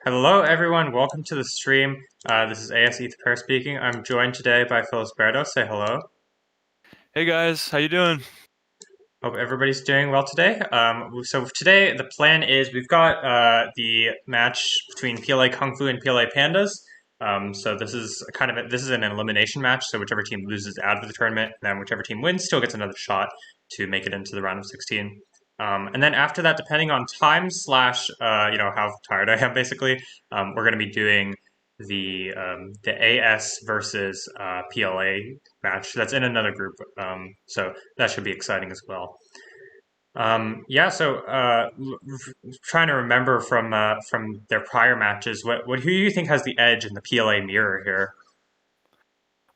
Hello everyone, welcome to the stream. This is AS Ether speaking. I'm joined today by Filisberto. Say hello. Hey guys, how you doing? Hope everybody's doing well today. So today the plan is we've got the match between PLA Kungfu and PLA Pandas. So this is an elimination match. So whichever team loses out of the tournament, and then whichever team wins still gets another shot to make it into the round of 16. And then after that, depending on time slash how tired I am, basically, we're going to be doing the AS versus PLA match. That's in another group, so that should be exciting as well. Trying to remember from their prior matches, who do you think has the edge in the PLA mirror here?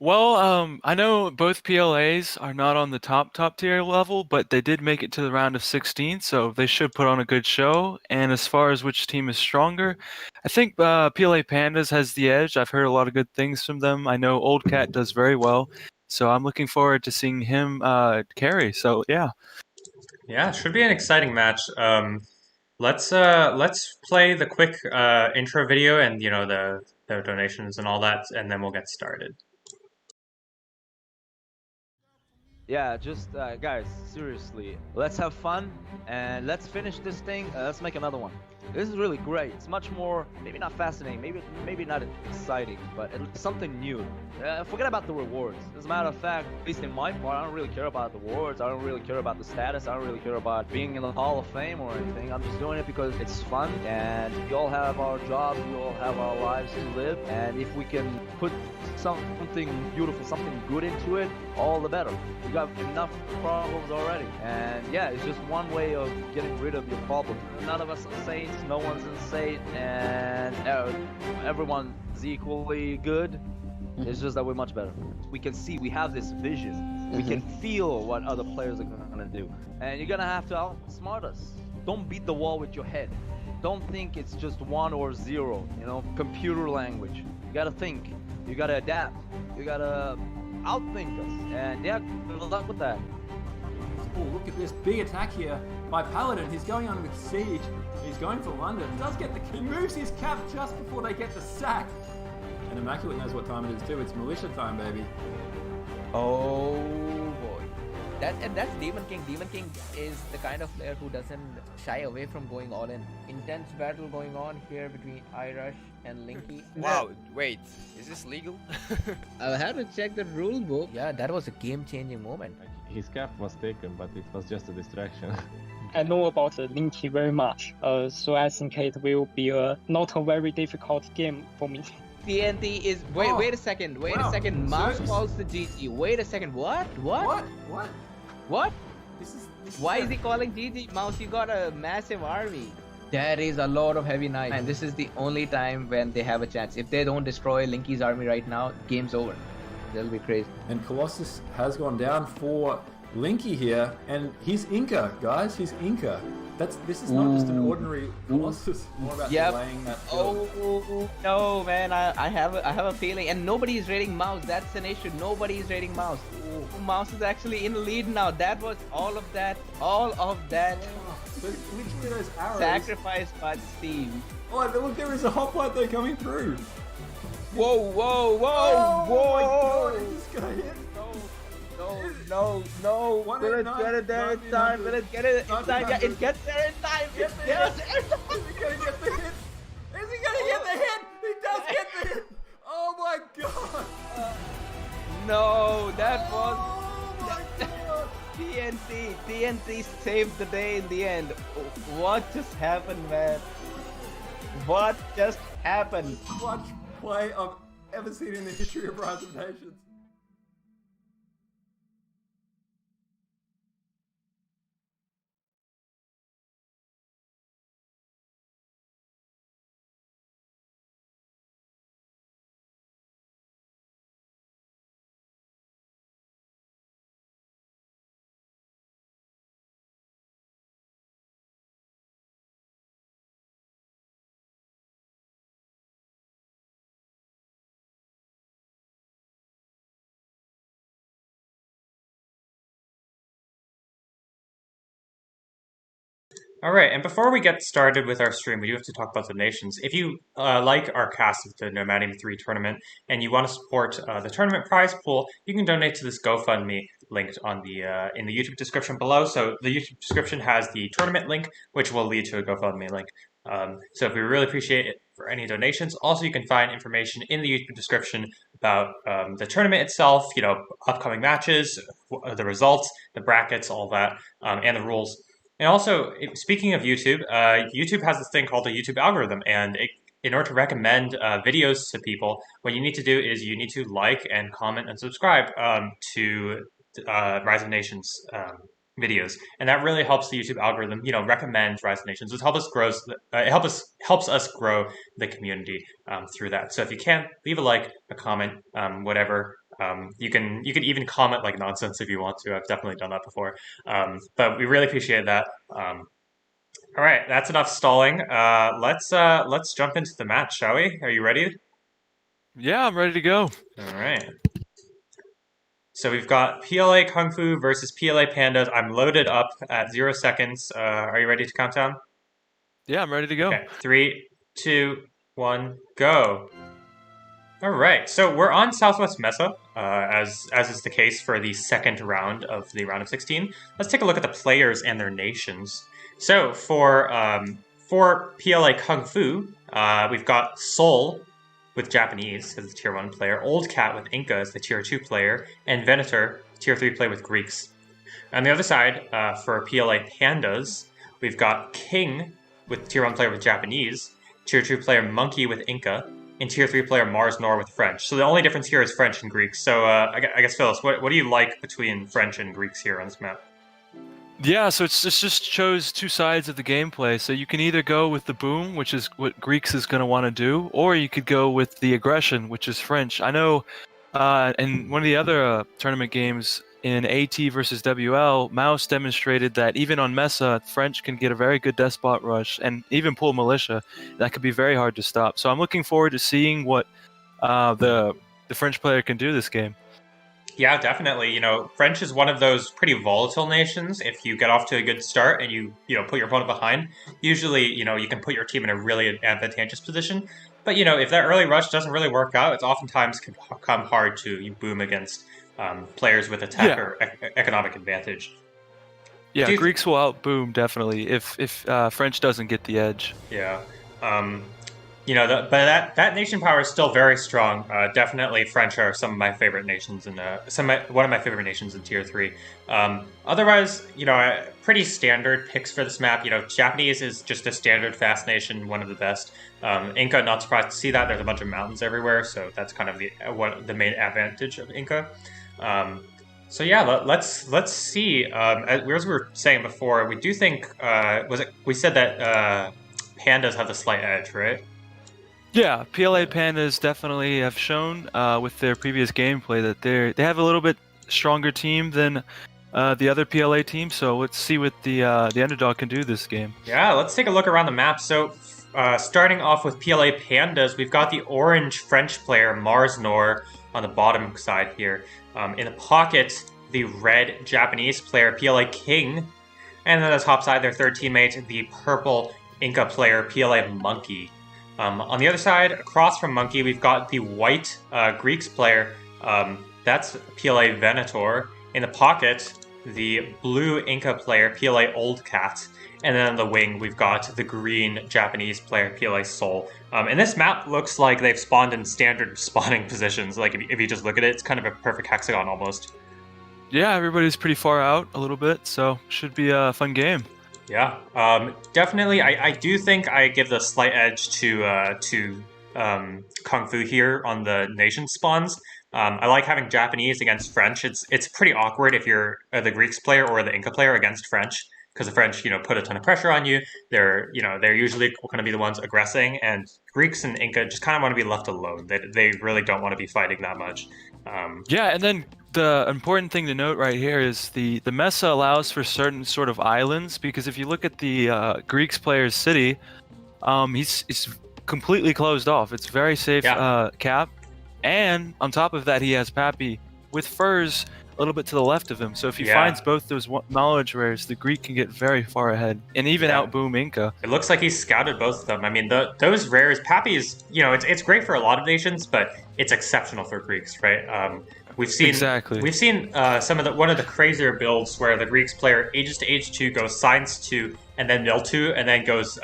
Well, I know both PLAs are not on the top tier level, but they did make it to the round of 16, so they should put on a good show. And as far as which team is stronger, I think PLA Pandas has the edge. I've heard a lot of good things from them. I know Old Cat does very well, so I'm looking forward to seeing him carry. So yeah. Yeah, it should be an exciting match. Let's play the quick intro video and the donations and all that, and then we'll get started. Yeah, just guys, seriously, let's have fun and let's finish this thing. Let's make another one. This is really great. It's much more, maybe not fascinating, maybe not exciting, but it's something new. Forget about the rewards. As a matter of fact, at least in my part, I don't really care about the rewards. I don't really care about the status. I don't really care about being in the Hall of Fame or anything. I'm just doing it because it's fun, and we all have our jobs, we all have our lives to live, and if we can put something beautiful, something good into it, all the better. We got enough problems already, and yeah, it's just one way of getting rid of your problem. None of us are saints, no one's insane, and everyone's equally good. It's just that we're much better. We can see, we have this vision. We can feel what other players are gonna do, and you're gonna have to outsmart us. Don't beat the wall with your head. Don't think it's just 1 or 0, computer language. You gotta think, you gotta adapt, you gotta outthink us, and yeah, good luck with that. Oh, look at this big attack here by Paladin. He's going on with Siege. He's going for London. Does get the king, moves his cap just before they get the sack. And Immaculate knows what time it is too. It's militia time, baby. Oh boy. That's Demon King. Demon King is the kind of player who doesn't shy away from going all in. Intense battle going on here between Irish and Linky. Wow, wait, is this legal? I had to check the rule book. Yeah, that was a game-changing moment. His cap was taken, but it was just a distraction. I know about Linky very much, so I think it will be not a very difficult game for me. TNT is wait a second. Mouse calls the GG. Wait a second. What? This Why is he calling GG? Mouse, you got a massive army. That is a lot of heavy knights, and this is the only time when they have a chance. If they don't destroy Linky's army right now, game's over. That'll be crazy. And Colossus has gone down for Linky here, and he's Inca, guys. He's Inca. This is not just an ordinary Colossus. More about delaying that build. Oh no, man! I have a feeling, and nobody is raiding Mouse. That's an issue. Nobody is raiding Mouse. Ooh, Mouse is actually in the lead now. That was all of that. But literally those arrows. Sacrificed by Steve. Oh, look! There is a hoplite there coming through. Whoa! Oh my God! Is this gonna hit? No. Will it get it there in time? Will it get it in time? Yeah, it gets there in time. It gets there in time. Is he gonna get the hit? Is he gonna get the hit? He does get the hit. Oh my God! No, that was. Oh my God! TNT saved the day in the end. What just happened, man? What just happened? Clutch play I've ever seen in the history of Rise of Nations. All right, and before we get started with our stream, we do have to talk about donations. If you like our cast of the Nomadium 3 tournament and you want to support the tournament prize pool, you can donate to this GoFundMe linked on the in the YouTube description below. So the YouTube description has the tournament link, which will lead to a GoFundMe link. So we really appreciate it for any donations. Also, you can find information in the YouTube description about the tournament itself, upcoming matches, the results, the brackets, all that, and the rules. And also, speaking of YouTube, YouTube has this thing called the YouTube algorithm, and in order to recommend videos to people, what you need to do is you need to like and comment and subscribe to Rise of Nations videos, and that really helps the YouTube algorithm, recommend Rise of Nations. It helps us grow the community through that. So if you can, leave a like, a comment, whatever. You can even comment like nonsense if you want to. I've definitely done that before. But we really appreciate that. All right, that's enough stalling. Let's jump into the match, shall we? Are you ready? Yeah, I'm ready to go. All right. So we've got PLA Kungfu versus PLA Pandas. I'm loaded up at 0 seconds. Are you ready to count down? Yeah, I'm ready to go. Okay, 3, 2, 1, go. All right, so we're on Southwest Mesa, as is the case for the second round of the round of 16. Let's take a look at the players and their nations. So for PLA Kungfu, we've got Seoul with Japanese as the Tier 1 player, Old Cat with Inca as the Tier 2 player, and Venator, Tier 3 player with Greeks. On the other side, for PLA Pandas, we've got King with Tier 1 player with Japanese, Tier 2 player Monkey with Inca, and Tier 3 player Mars Nor with French. So the only difference here is French and Greeks. So I guess, Phyllis, what do you like between French and Greeks here on this map? Yeah, so it just shows two sides of the gameplay. So you can either go with the boom, which is what Greeks is going to want to do, or you could go with the aggression, which is French. I know in one of the other tournament games in AT versus WL, Mouse demonstrated that even on Mesa, French can get a very good despot rush and even pull militia. That could be very hard to stop. So I'm looking forward to seeing what the French player can do this game. Yeah, definitely. French is one of those pretty volatile nations. If you get off to a good start and you put your opponent behind, usually, you can put your team in a really advantageous position. But, if that early rush doesn't really work out, it's oftentimes can come hard to boom against players with attack or economic advantage. Yeah, Greeks will out-boom, definitely, if French doesn't get the edge. Yeah. But that nation power is still very strong. Definitely, French are some of my favorite nations, and one of my favorite nations in Tier 3. Otherwise, pretty standard picks for this map. Japanese is just a standard fast nation, one of the best. Inca, not surprised to see that. There's a bunch of mountains everywhere, so that's kind of the main advantage of Inca. So yeah, let's see. As we were saying before, we do think we said that Pandas have the slight edge, right? Yeah, PLA Pandas definitely have shown with their previous gameplay that they have a little bit stronger team than the other PLA team. So let's see what the underdog can do this game. Yeah, let's take a look around the map. So starting off with PLA Pandas, we've got the orange French player Mars Nor on the bottom side here. In the pocket, the red Japanese player PLA King, and then on the top side, their third teammate, the purple Inca player PLA Monkey. On the other side, across from Monkey, we've got the white Greeks player. That's PLA Venator. In the pocket, the blue Inca player, PLA Old Cat. And then on the wing, we've got the green Japanese player, PLA Seoul. And this map looks like they've spawned in standard spawning positions. Like, if you just look at it, it's kind of a perfect hexagon almost. Yeah, everybody's pretty far out a little bit, so should be a fun game. Yeah, definitely. I do think I give the slight edge to Kungfu here on the nation spawns. I like having Japanese against French. It's pretty awkward if you're the Greeks player or the Inca player against French, because the French, put a ton of pressure on you. They're usually going to be the ones aggressing, and Greeks and Inca just kind of want to be left alone. They really don't want to be fighting that much. Yeah, and then the important thing to note right here is the Mesa allows for certain sort of islands, because if you look at the Greeks player's city, he's completely closed off. It's very safe cap, and on top of that he has Pappy with furs little bit to the left of him. So if he Yeah. finds both those knowledge rares, the Greek can get very far ahead and even Yeah. outboom Inca. It looks like he's scouted both of them. I mean, those rares, Pappy is, it's great for a lot of nations, but it's exceptional for Greeks, right? We've seen one of the crazier builds where the Greeks player ages to age 2 goes science 2 and then mill 2 and then goes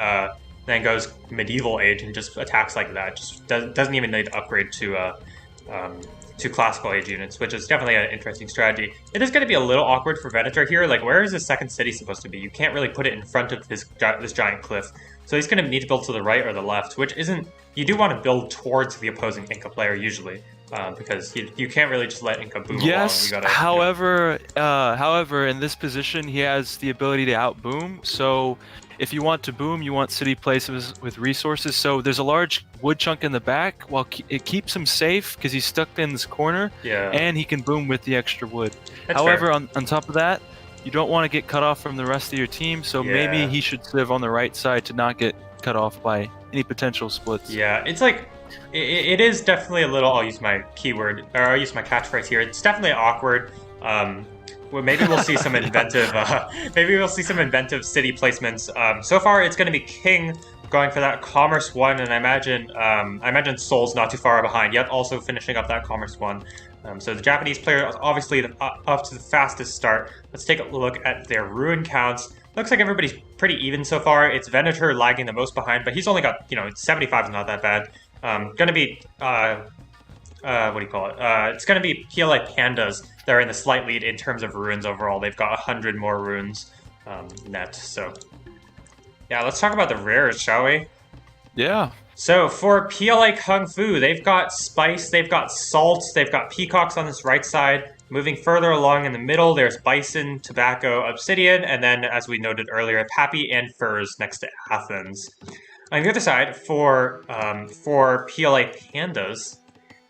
medieval age and just attacks like that. Just doesn't even need to upgrade to classical age units, which is definitely an interesting strategy. It is going to be a little awkward for Venator here. Like, where is his second city supposed to be? You can't really put it in front of this giant cliff. So he's going to need to build to the right or the left, which isn't... You do want to build towards the opposing Inca player usually, because you can't really just let Inca boom yes, along. however, in this position, he has the ability to outboom. So if you want to boom, you want city places with resources. So there's a large wood chunk in the back, while it keeps him safe because he's stuck in this corner, and he can boom with the extra wood. That's however, fair. on top of that, you don't want to get cut off from the rest of your team, so maybe he should live on the right side to not get cut off by any potential splits. Yeah, it's like, it is definitely a little, I'll use my keyword, or I'll use my catchphrase here, it's definitely awkward. Well, maybe we'll see some inventive, city placements. So far, it's going to be King going for that Commerce 1, and I imagine Seoul's not too far behind, yet also finishing up that Commerce 1. So the Japanese player is obviously up to the fastest start. Let's take a look at their ruin counts. Looks like everybody's pretty even so far. It's Venator lagging the most behind, but he's only got, 75 is not that bad. Gonna be, what do you call it? It's gonna be PLA Pandas. They're in the slight lead in terms of ruins overall. They've got 100 more ruins net, so... Yeah, let's talk about the rares, shall we? Yeah. So for PLA Kungfu, they've got Spice, they've got Salt, they've got Peacocks on this right side. Moving further along in the middle, there's Bison, Tobacco, Obsidian, and then, as we noted earlier, Pappy and Furs next to Athens. On the other side, for PLA Pandas,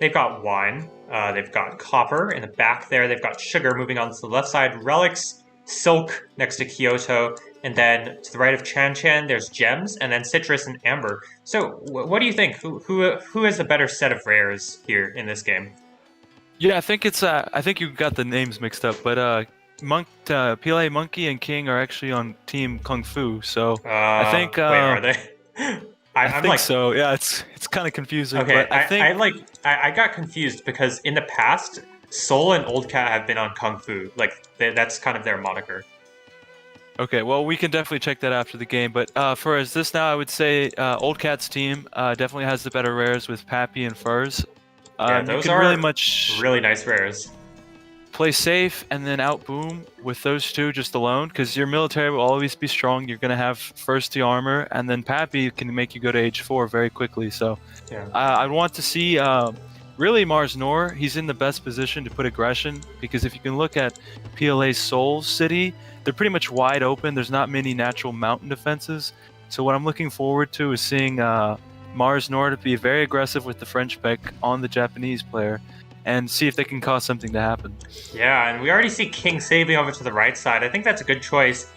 they've got Wine, they've got Copper in the back there, they've got Sugar moving on to the left side, Relics, Silk next to Kyoto, and then to the right of Chan Chan, there's Gems, and then Citrus and Amber. So, what do you think? Who has the better set of rares here in this game? Yeah, I think it's. I think you got the names mixed up, but PLA Monkey and King are actually on Team Kung Fu. So I think. Wait, are they? I think so. Yeah, it's kind of confusing. Okay, but I think I got confused because in the past, Soul and Old Cat have been on Kung Fu. Like that's kind of their moniker. Okay, well, we can definitely check that after the game. But for as this now, I would say Old Cat's team definitely has the better rares with Pappy and Furs. Yeah, those are really nice rares. Play safe and then outboom with those two just alone, because your military will always be strong. You're going to have first the armor, and then Pappy can make you go to age 4 very quickly. So I want to see really Mars Nor. He's in the best position to put aggression, because if you can look at PLA's Seoul City, they're pretty much wide open. There's not many natural mountain defenses. So what I'm looking forward to is seeing Mars Nor to be very aggressive with the French pick on the Japanese player and see if they can cause something to happen. Yeah, and we already see King saving over to the right side. I think that's a good choice.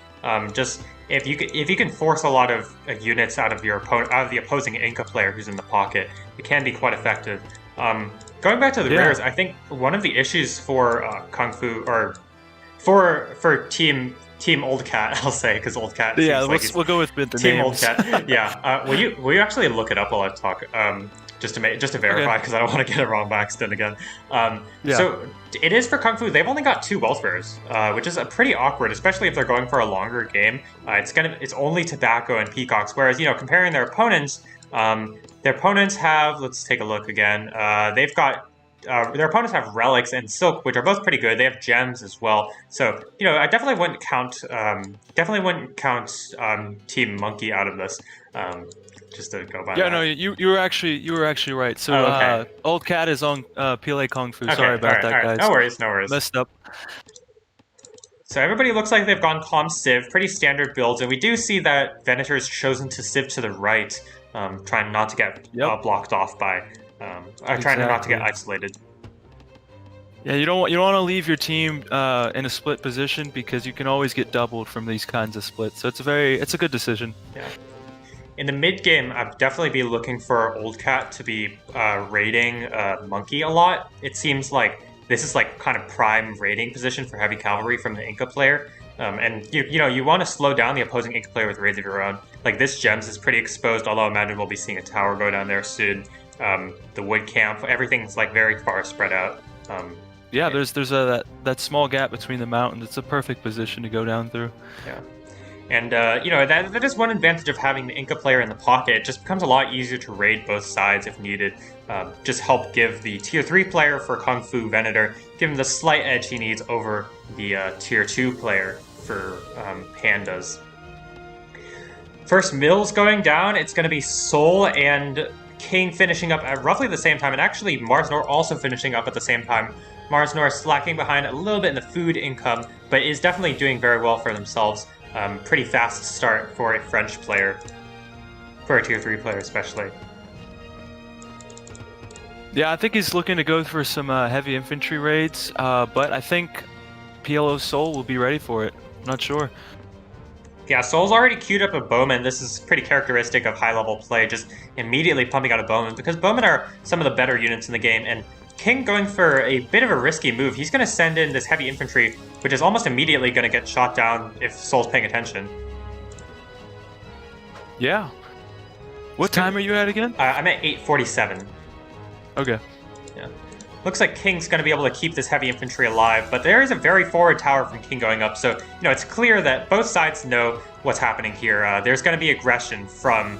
Just if you can force a lot of units out of the opposing Inca player who's in the pocket, it can be quite effective. Going back to the rares, I think one of the issues for Kung Fu, or for Team Old Cat, I'll say, because Old Cat. Yeah, we'll go with the Team names. Old Cat. Yeah. Will you actually look it up while I talk? Just to verify, because I don't want to get it wrong by accident again. So it is for Kung Fu. They've only got 2 wealth rares, which is pretty awkward, especially if they're going for a longer game. It's only Tobacco and Peacocks, whereas comparing their opponents have. Let's take a look again. They've got. Their opponents have Relics and Silk, which are both pretty good. They have Gems as well. So, I definitely wouldn't count Team Monkey out of this. Just to go by that. No, you were actually right. So Old Cat is on PLA Kung Fu. Sorry about that, guys. No worries. Messed up. So everybody looks like they've gone Calm Civ, pretty standard builds, and we do see that Venator's chosen to Civ to the right, trying not to get blocked off by, trying not to get isolated. Yeah, you don't want to leave your team in a split position, because you can always get doubled from these kinds of splits. So it's a good decision. Yeah. In the mid game, I'd definitely be looking for Old Cat to be raiding Monkey a lot. It seems like this is like kind of prime raiding position for heavy cavalry from the Inca player. And you want to slow down the opposing Inca player with raids of your own. Like this gems is pretty exposed, although I imagine we'll be seeing a tower go down there soon. The wood camp, everything's like very far spread out. Yeah, there's that small gap between the mountains. It's a perfect position to go down through. Yeah. And, that is one advantage of having the Inca player in the pocket. It just becomes a lot easier to raid both sides if needed. Just help give the Tier 3 player for Kungfu Venator, give him the slight edge he needs over the Tier 2 player for Pandas. First mill's going down. It's going to be Sol and King finishing up at roughly the same time, and actually Mars Nor also finishing up at the same time. Mars Nor slacking behind a little bit in the food income, but is definitely doing very well for themselves. Pretty fast start for a French player, for a Tier 3 player especially. Yeah, I think he's looking to go for some heavy infantry raids, but I think PLO Sol will be ready for it. Not sure. Yeah, Sol's already queued up a bowman. This is pretty characteristic of high-level play, just immediately pumping out a bowman, because bowmen are some of the better units in the game, and King going for a bit of a risky move. He's going to send in this heavy infantry, which is almost immediately going to get shot down if Sol's paying attention. Yeah. What time are you at again? I'm at 8:47. Okay. Yeah. Looks like King's going to be able to keep this heavy infantry alive, but there is a very forward tower from King going up, so it's clear that both sides know what's happening here. There's going to be aggression from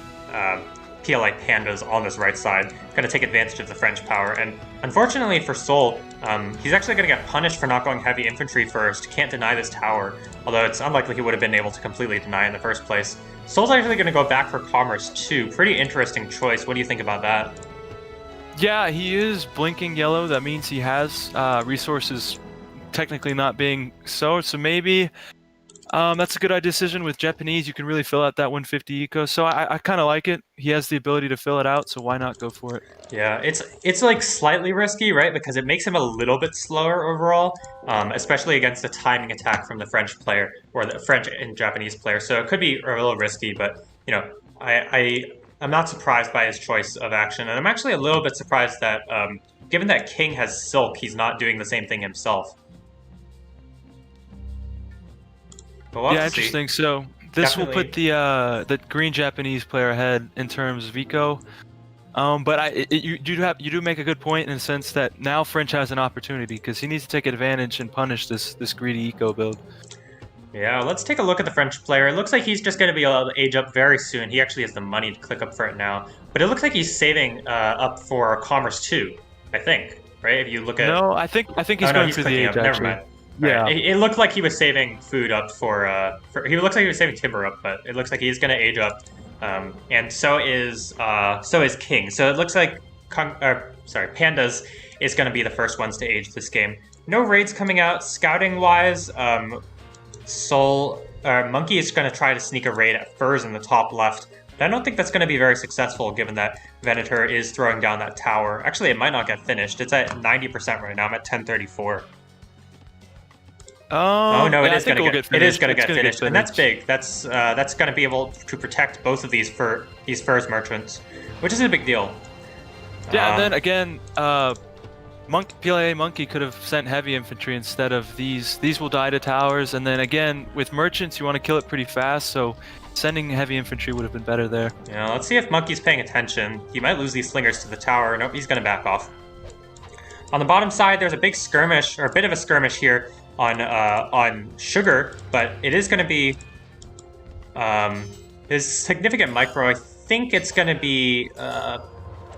PLA Pandas on this right side, going to take advantage of the French power, and unfortunately for Sol, he's actually going to get punished for not going heavy infantry first. Can't deny this tower, although it's unlikely he would have been able to completely deny in the first place. Sol's actually going to go back for Commerce too. Pretty interesting choice. What do you think about that? Yeah, he is blinking yellow. That means he has resources technically not being so maybe that's a good decision. With Japanese, you can really fill out that 150 eco, so I kind of like it. He has the ability to fill it out, so why not go for it? Yeah, it's like slightly risky, right? Because it makes him a little bit slower overall, especially against a timing attack from the French player, or the French and Japanese player. So it could be a little risky, but, I'm not surprised by his choice of action, and I'm actually a little bit surprised that, given that King has Silk, he's not doing the same thing himself. But we'll yeah, interesting. So this will put the green Japanese player ahead in terms of eco, but you do make a good point in the sense that now French has an opportunity because he needs to take advantage and punish this greedy eco build. Yeah, let's take a look at the French player. It looks like he's just going to be able to age up very soon. He actually has the money to click up for it now. But it looks like he's saving up for Commerce 2, I think, right? If you look at... No, I think he's going for the age, actually. Never mind. Yeah. Right. It looked like he was saving food up for... He looks like he was saving timber up, but it looks like he's going to age up. And so is King. So it looks like Pandas is going to be the first ones to age this game. No raids coming out. Scouting-wise... Monkey is going to try to sneak a raid at Furs in the top left, but I don't think that's going to be very successful given that Venator is throwing down that tower. Actually, it might not get finished. It's at 90% right now. I'm at 1034. Oh no, it is going to get finished, and that's big. That's going to be able to protect both of these Furs merchants, which is a big deal. Yeah, and then again, PLA Monkey could have sent heavy infantry instead of these. These will die to towers, and then again, with merchants, you want to kill it pretty fast, so sending heavy infantry would have been better there. Yeah, let's see if Monkey's paying attention. He might lose these slingers to the tower. Nope, he's going to back off. On the bottom side, there's a big skirmish, or a bit of a skirmish here on Sugar, but it is going to be his significant micro. I think it's going to be...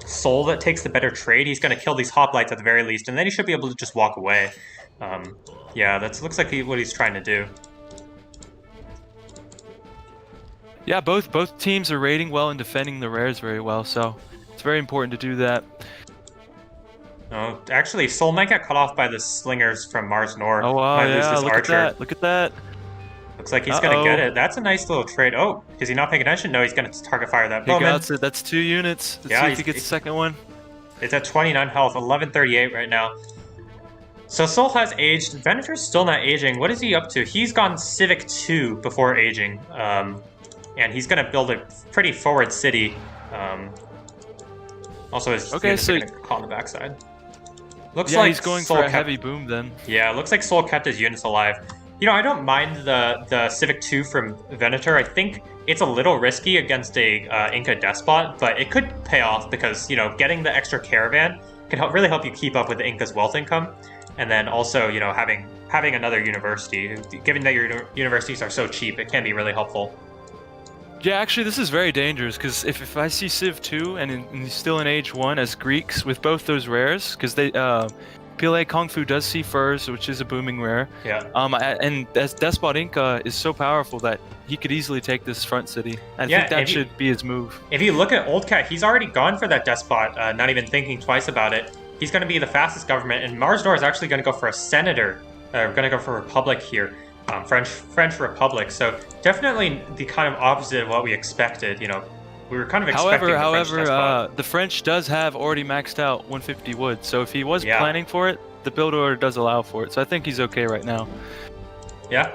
Sol that takes the better trade. He's going to kill these hoplites at the very least, and then he should be able to just walk away. Yeah, that looks like what he's trying to do. Yeah, both teams are raiding well and defending the rares very well, so it's very important to do that. Oh, actually, Sol might get cut off by the slingers from Mars Nor. Oh wow, yeah, look archer. at that! Look at that! Looks like he's going to get it. That's a nice little trade. Oh, is he not paying attention? No, he's going to target fire that bowman. He got it. That's 2 units. Let's see if he gets the second one. It's at 29 health, 1138 right now. So Sol has aged. Venator's still not aging. What is he up to? He's gone Civic 2 before aging. And he's going to build a pretty forward city. Also, his units are going to call on the backside. Looks Yeah, like he's going Seoul for a kept- heavy boom then. Yeah, looks like Seoul kept his units alive. You know, I don't mind the Civic 2 from Venator. I think it's a little risky against a Inca Despot, but it could pay off because, you know, getting the extra caravan can really help you keep up with the Inca's wealth income. And then also, you know, having another university, given that your universities are so cheap, it can be really helpful. Yeah, actually, this is very dangerous because if I see Civ 2 and he's still in Age 1 as Greeks with both those rares, because they PLA Kungfu does see furs, which is a booming rare. Yeah. And as Despot Inca is so powerful that he could easily take this front city. I think that should be his move. If you look at Old Cat, he's already gone for that Despot, not even thinking twice about it. He's going to be the fastest government, and Mars Nor is actually going to go for a senator. Going to go for Republic here. French Republic. So definitely the kind of opposite of what we expected. You know, we were kind of expecting the French despot. The French does have already maxed out 150 wood. So if he was planning for it, the build order does allow for it. So I think he's okay right now. Yeah.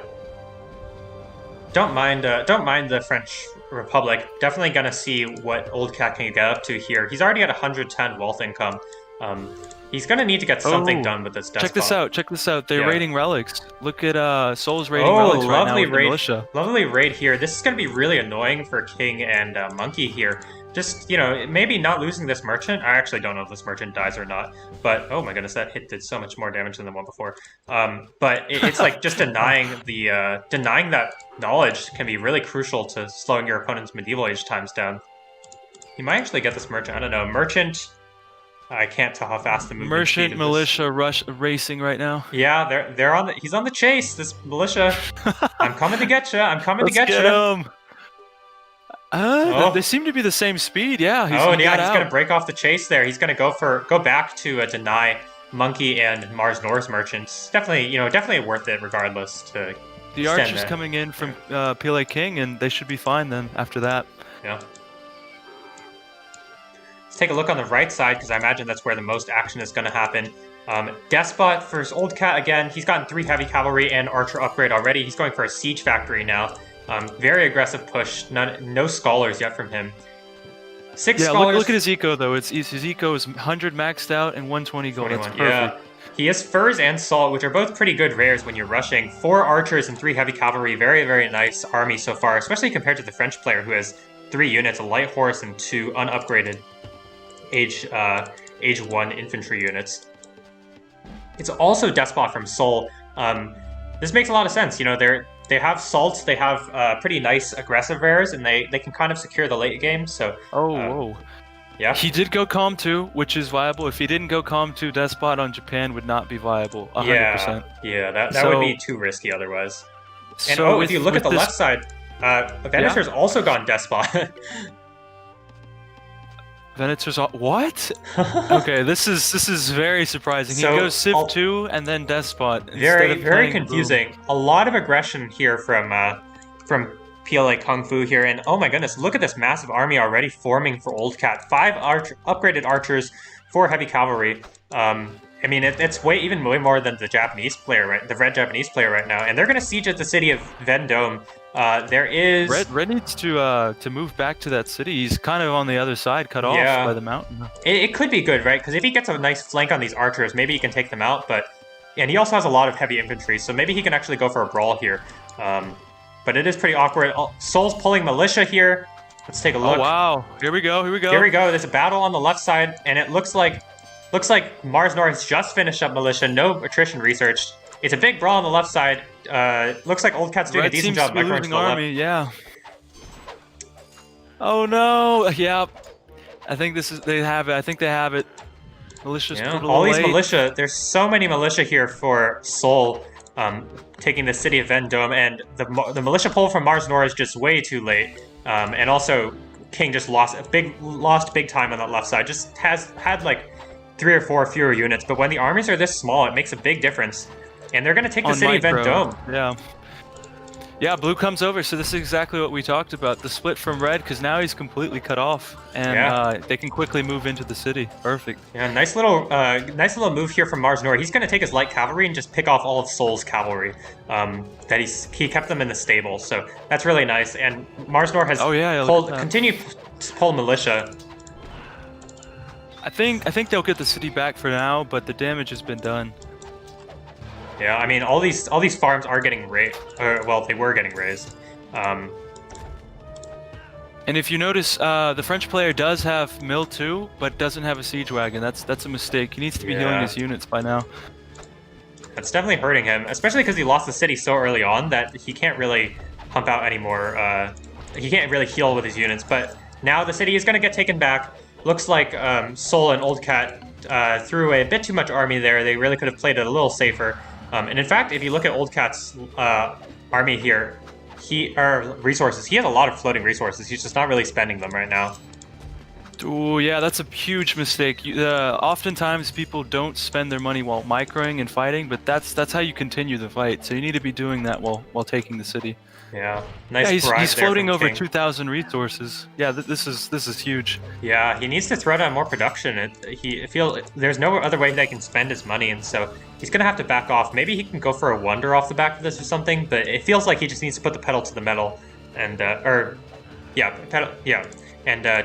Don't mind the French Republic. Definitely gonna see what Old Cat can get up to here. He's already at 110 wealth income. He's gonna need to get something done with this despot. Check this out. They're raiding relics. Look at Soul's raiding relics right now with the militia. Lovely raid here. This is gonna be really annoying for King and Monkey here. Just, you know, maybe not losing this merchant. I actually don't know if this merchant dies or not. But, oh my goodness, that hit did so much more damage than the one before. But it's like just denying that knowledge can be really crucial to slowing your opponent's medieval age times down. You might actually get this merchant. I don't know. Merchant... I can't tell how fast the movement Merchant speed of militia racing right now. Yeah, they're on the. He's on the chase. This militia. I'm coming to get you. I'm coming to Let's get you. They seem to be the same speed. Yeah. He's gonna break off the chase there. He's gonna go back to deny Monkey and Mars Nor's merchants. Definitely worth it regardless. To the archers coming in from PLA King, and they should be fine then after that. Yeah. Let's take a look on the right side, because I imagine that's where the most action is going to happen. Despot for his Old Cat again. He's gotten 3 heavy cavalry and archer upgrade already. He's going for a siege factory now. Very aggressive push. No scholars yet from him. 6 scholars. Look at his eco though. His eco is 100 maxed out and 120 gold. That's perfect. Yeah. He has furs and salt, which are both pretty good rares when you're rushing. 4 archers and 3 heavy cavalry. Very, very nice army so far, especially compared to the French player who has 3 units, a light horse and 2 unupgraded age 1 infantry units. It's also Despot from Seoul. This makes a lot of sense. You know, they have salts, they have pretty nice aggressive rares, and they can kind of secure the late game. So whoa. Yeah. He did go Calm 2, which is viable. If he didn't go Calm 2, Despot on Japan would not be viable. 100%. Yeah, that would be too risky otherwise. And if you look at the left side, Venator's also gone Despot. Venator's what? Okay, this is very surprising. So, he goes Civ 2 and then Despot. Very confusing. Boom. A lot of aggression here from PLA Kungfu here, and oh my goodness, look at this massive army already forming for Old Cat. 5 upgraded archers, 4 heavy cavalry. I mean, it's way more than the Japanese player, right? The red Japanese player right now, and they're going to siege at the city of Vendome. There is Red needs to move back to that city. He's kind of on the other side, cut off by the mountain. It could be good, right? Because if he gets a nice flank on these archers, maybe he can take them out. And he also has a lot of heavy infantry, so maybe he can actually go for a brawl here. But it is pretty awkward. Soul's pulling militia here. Let's take a look. Oh wow! Here we go. There's a battle on the left side, and it looks like Mars Nor has just finished up militia. No attrition researched. It's a big brawl on the left side. Looks like Old Cat's doing a decent job microing to the army, left. Yeah. Oh no! Yeah. I think they have it. Militia's all these militia. There's so many militia here for Seoul, taking the city of Vendome, and the militia pull from Mars Nor is just way too late. And also, King just lost big time on that left side. Just had like 3 or 4 fewer units. But when the armies are this small, it makes a big difference. And they're going to take the city of Vendome. Yeah. Yeah, blue comes over, so this is exactly what we talked about. The split from red, because now he's completely cut off. And they can quickly move into the city. Perfect. Yeah, nice little move here from Mars Nor. He's going to take his light cavalry and just pick off all of Seoul's cavalry. He kept them in the stable, so that's really nice. And Mars Nor has continued to pull militia. I think they'll get the city back for now, but the damage has been done. Yeah, I mean, all these farms are getting raised. Well, they were getting raised. And if you notice, the French player does have Mill 2, but doesn't have a Siege Wagon. That's a mistake. He needs to be healing his units by now. That's definitely hurting him, especially because he lost the city so early on that he can't really pump out anymore. He can't really heal with his units, but now the city is going to get taken back. Looks like Sol and Old Cat threw a bit too much army there. They really could have played it a little safer. And in fact, if you look at Old Cat's army here, resources, he has a lot of floating resources. He's just not really spending them right now. Ooh, yeah, that's a huge mistake. Oftentimes people don't spend their money while microing and fighting, but that's how you continue the fight. So you need to be doing that while taking the city. Yeah, nice. Yeah, he's floating over 2,000 resources. Yeah, this is huge. Yeah, he needs to throw down more production. There's no other way that he can spend his money, and so he's gonna have to back off. Maybe he can go for a wonder off the back of this or something, but it feels like he just needs to put the pedal to the metal and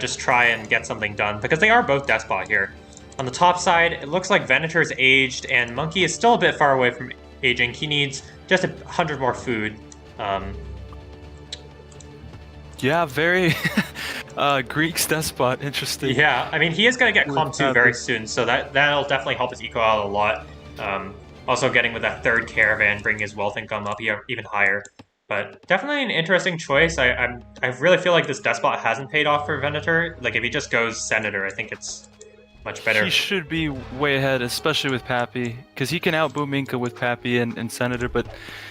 just try and get something done, because they are both despot here. On the top side, it looks like Venator's aged, and Monkey is still a bit far away from aging. He needs just 100 more food. Yeah, very Greek's despot. Interesting. Yeah, I mean, he is going to get Calm 2 very soon, so that'll definitely help his eco out a lot. Also getting with that third caravan, bringing his wealth income up even higher. But definitely an interesting choice. I really feel like this despot hasn't paid off for Venator. Like, if he just goes Senator, I think it's much better. He should be way ahead, especially with Pappy, because he can outboom Inca with Pappy and Senator. But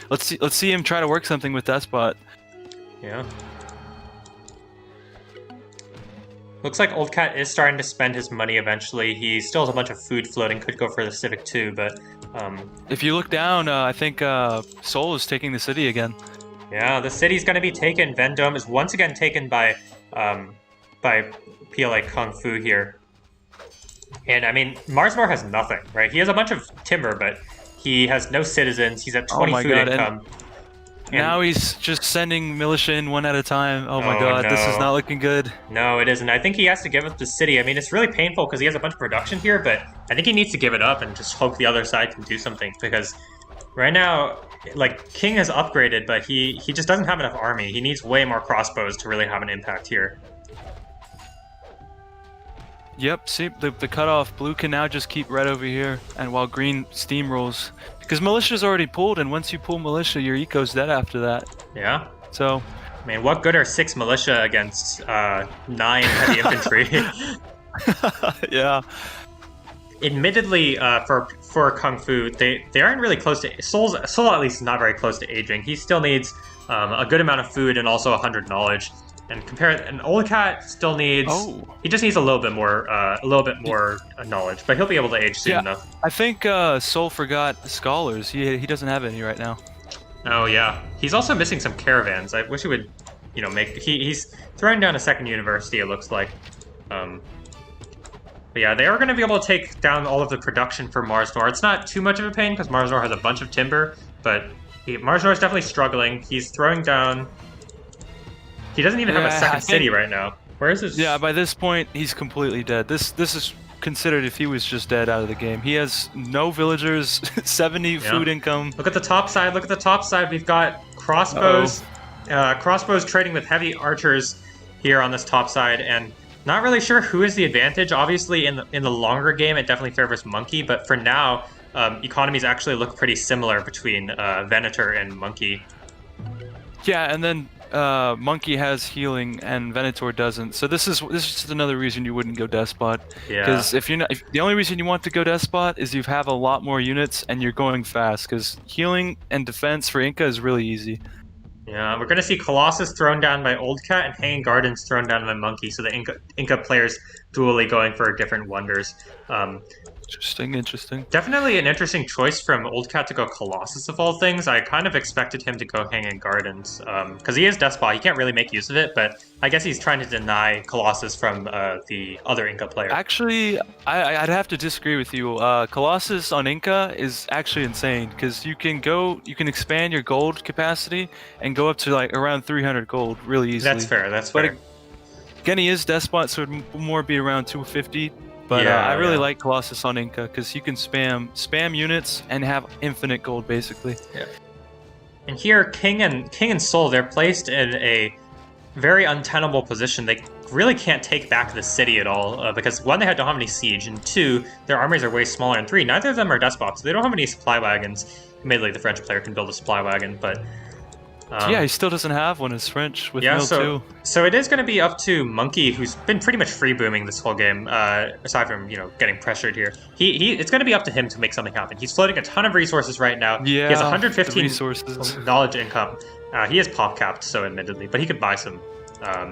let's see him try to work something with despot. Yeah. Looks like Old Cat is starting to spend his money eventually. He still has a bunch of food floating, could go for the Civic too, but... If you look down, I think Sol is taking the city again. Yeah, the city's going to be taken. Vendome is once again taken by PLA Kungfu here. And, I mean, Marsmore has nothing, right? He has a bunch of timber, but he has no citizens. He's at 20 food income. And now he's just sending militia in one at a time. Oh my god, no. This is not looking good. No, it isn't. I think he has to give up the city. I mean, it's really painful because he has a bunch of production here, but I think he needs to give it up and just hope the other side can do something, because right now, like, King has upgraded, but he just doesn't have enough army. He needs way more crossbows to really have an impact here. Yep, see, the cutoff. Blue can now just keep red over here, and while green steamrolls. Because militia's already pulled, and once you pull militia, your eco's dead after that. Yeah. So... I mean, what good are 6 militia against 9 heavy infantry? Yeah. Admittedly, for Kungfu, they aren't really close to... Sol at least is not very close to aging. He still needs a good amount of food and also 100 knowledge. And Old Cat still needs... He just needs a little bit more knowledge, but he'll be able to age soon enough. I think Sol forgot scholars. He doesn't have any right now. Oh yeah, he's also missing some caravans. I wish he would, make. He's throwing down a second university. It looks like. But yeah, they are going to be able to take down all of the production for Marsnor. It's not too much of a pain because Marsnor has a bunch of timber, but Marsnor is definitely struggling. He's throwing down. He doesn't even have a second city right now. Where is his? Yeah, by this point, he's completely dead. This is considered if he was just dead out of the game. He has no villagers, 70 food income. Look at the top side. Look at the top side. We've got crossbows. Crossbows trading with heavy archers here on this top side, and not really sure who is the advantage. Obviously, in the longer game, it definitely favors Monkey, but for now, economies actually look pretty similar between Venator and Monkey. Yeah, and then Monkey has healing and Venator doesn't. So this is just another reason you wouldn't go Despot. Yeah. Because if the only reason you want to go Despot is you have a lot more units and you're going fast. Because healing and defense for Inca is really easy. Yeah, we're gonna see Colossus thrown down by Old Cat and Hanging Gardens thrown down by Monkey. So the Inca players dually going for different wonders. Interesting. Definitely an interesting choice from Old Cat to go Colossus of all things. I kind of expected him to go Hanging Gardens, because he is Despot. He can't really make use of it, but I guess he's trying to deny Colossus from the other Inca player. Actually, I'd have to disagree with you. Colossus on Inca is actually insane, because you can expand your gold capacity and go up to like around 300 gold really easily. That's fair. That's fair. Again, he is Despot, so it'd more be around 250. But Yeah, I really yeah. like Colossus on Inca because you can spam units and have infinite gold basically. Yeah. And here, King and Sol, they're placed in a very untenable position. They really can't take back the city at all because one, they don't have any siege, and two, their armies are way smaller, and three, neither of them are despots. They don't have any supply wagons. Admittedly, the French player can build a supply wagon, but Yeah, he still doesn't have one as French with yeah, Mill 2. so it is going to be up to Monkey, who's been pretty much free booming this whole game, aside from getting pressured here. It's going to be up to him to make something happen. He's floating a ton of resources right now. Yeah, he has the 115 resources. knowledge income. He is pop capped, so admittedly, but he could buy some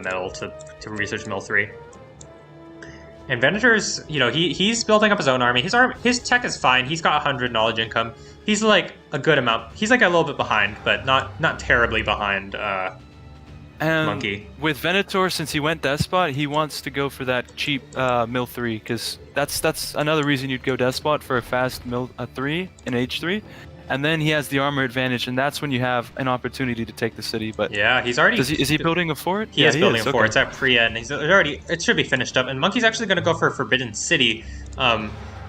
metal to research Mill 3. And Venator's, he's building up his own army. His tech is fine. He's got 100 knowledge income. He's like a good amount. He's like a little bit behind, but not terribly behind Monkey. With Venator, since he went Despot, he wants to go for that cheap Mill 3, because that's another reason you'd go Despot for a fast Mill 3 in H3. And then he has the armor advantage, and that's when you have an opportunity to take the city. But yeah, he's already. Is he building a fort? He is building a fort. It's at Priya, and it should be finished up. And Monkey's actually going to go for a Forbidden City.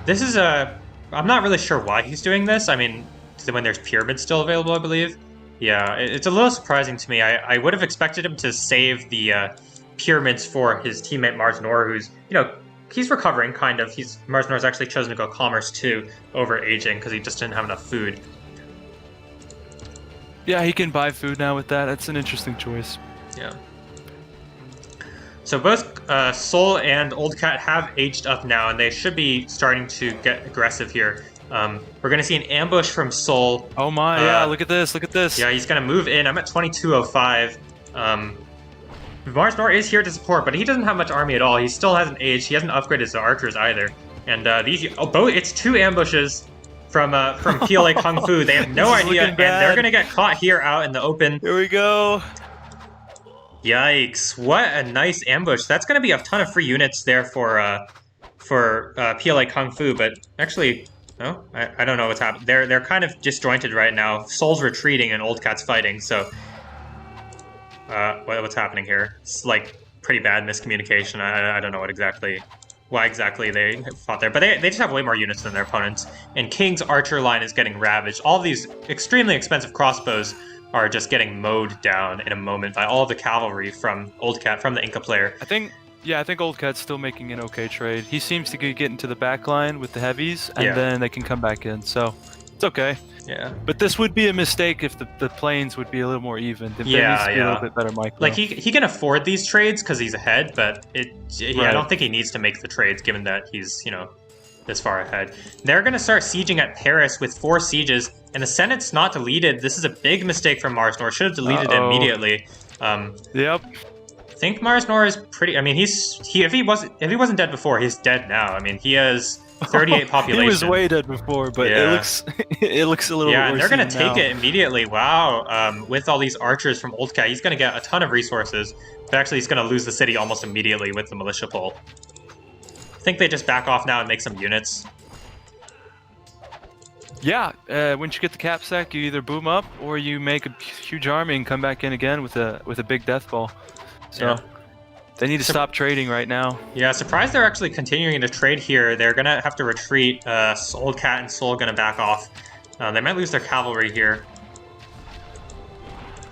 This is I'm not really sure why he's doing this. I mean, when there's pyramids still available, I believe. Yeah, it's a little surprising to me. I would have expected him to save the pyramids for his teammate Mars Nor, who's he's recovering, kind of. Mars Nor's actually chosen to go Commerce 2 over Aging because he just didn't have enough food. Yeah, he can buy food now with that. That's an interesting choice. Yeah. So both Sol and Old Cat have aged up now, and they should be starting to get aggressive here. We're going to see an ambush from Sol. Oh my, yeah, look at this, look at this. Yeah, he's going to move in. I'm at 2205. Mars Nor is here to support, but he doesn't have much army at all. He still hasn't aged. He hasn't upgraded his archers either. And it's two ambushes from PLA Kungfu. They have no idea, and they're gonna get caught here out in the open. Here we go. Yikes! What a nice ambush. That's gonna be a ton of free units there for PLA Kungfu. But actually, no, I don't know what's happening. They're kind of disjointed right now. Sol's retreating and Old Cat's fighting. So. What's happening here? It's like pretty bad miscommunication. I don't know why exactly they fought there, but they just have way more units than their opponents. And King's archer line is getting ravaged. All these extremely expensive crossbows are just getting mowed down in a moment by all of the cavalry from Old Cat, from the Inca player. I think Old Cat's still making an okay trade. He seems to get into the back line with the heavies, and then they can come back in. So it's okay. Yeah, but this would be a mistake if the planes would be a little more even. If there needs to be a little bit better micro. Like he can afford these trades because he's ahead, but I don't think he needs to make the trades given that he's this far ahead. They're gonna start sieging at Paris with 4 sieges, and the Senate's not deleted. This is a big mistake from Mars Nor. Should have deleted it immediately. Yep. I think Mars Nor is pretty. I mean, if he wasn't dead before, he's dead now. I mean, he has 38 population. He was way dead before, but it looks a little worse. And they're gonna take it immediately. Wow, with all these archers from Old Cat, he's gonna get a ton of resources. But actually, he's gonna lose the city almost immediately with the militia pull. I think they just back off now and make some units. Yeah, once you get the cap sack, you either boom up or you make a huge army and come back in again with a big death ball. So. Yeah. They need to stop trading right now. Yeah, surprised they're actually continuing to trade here. They're going to have to retreat. Old Cat and Sol going to back off. They might lose their cavalry here.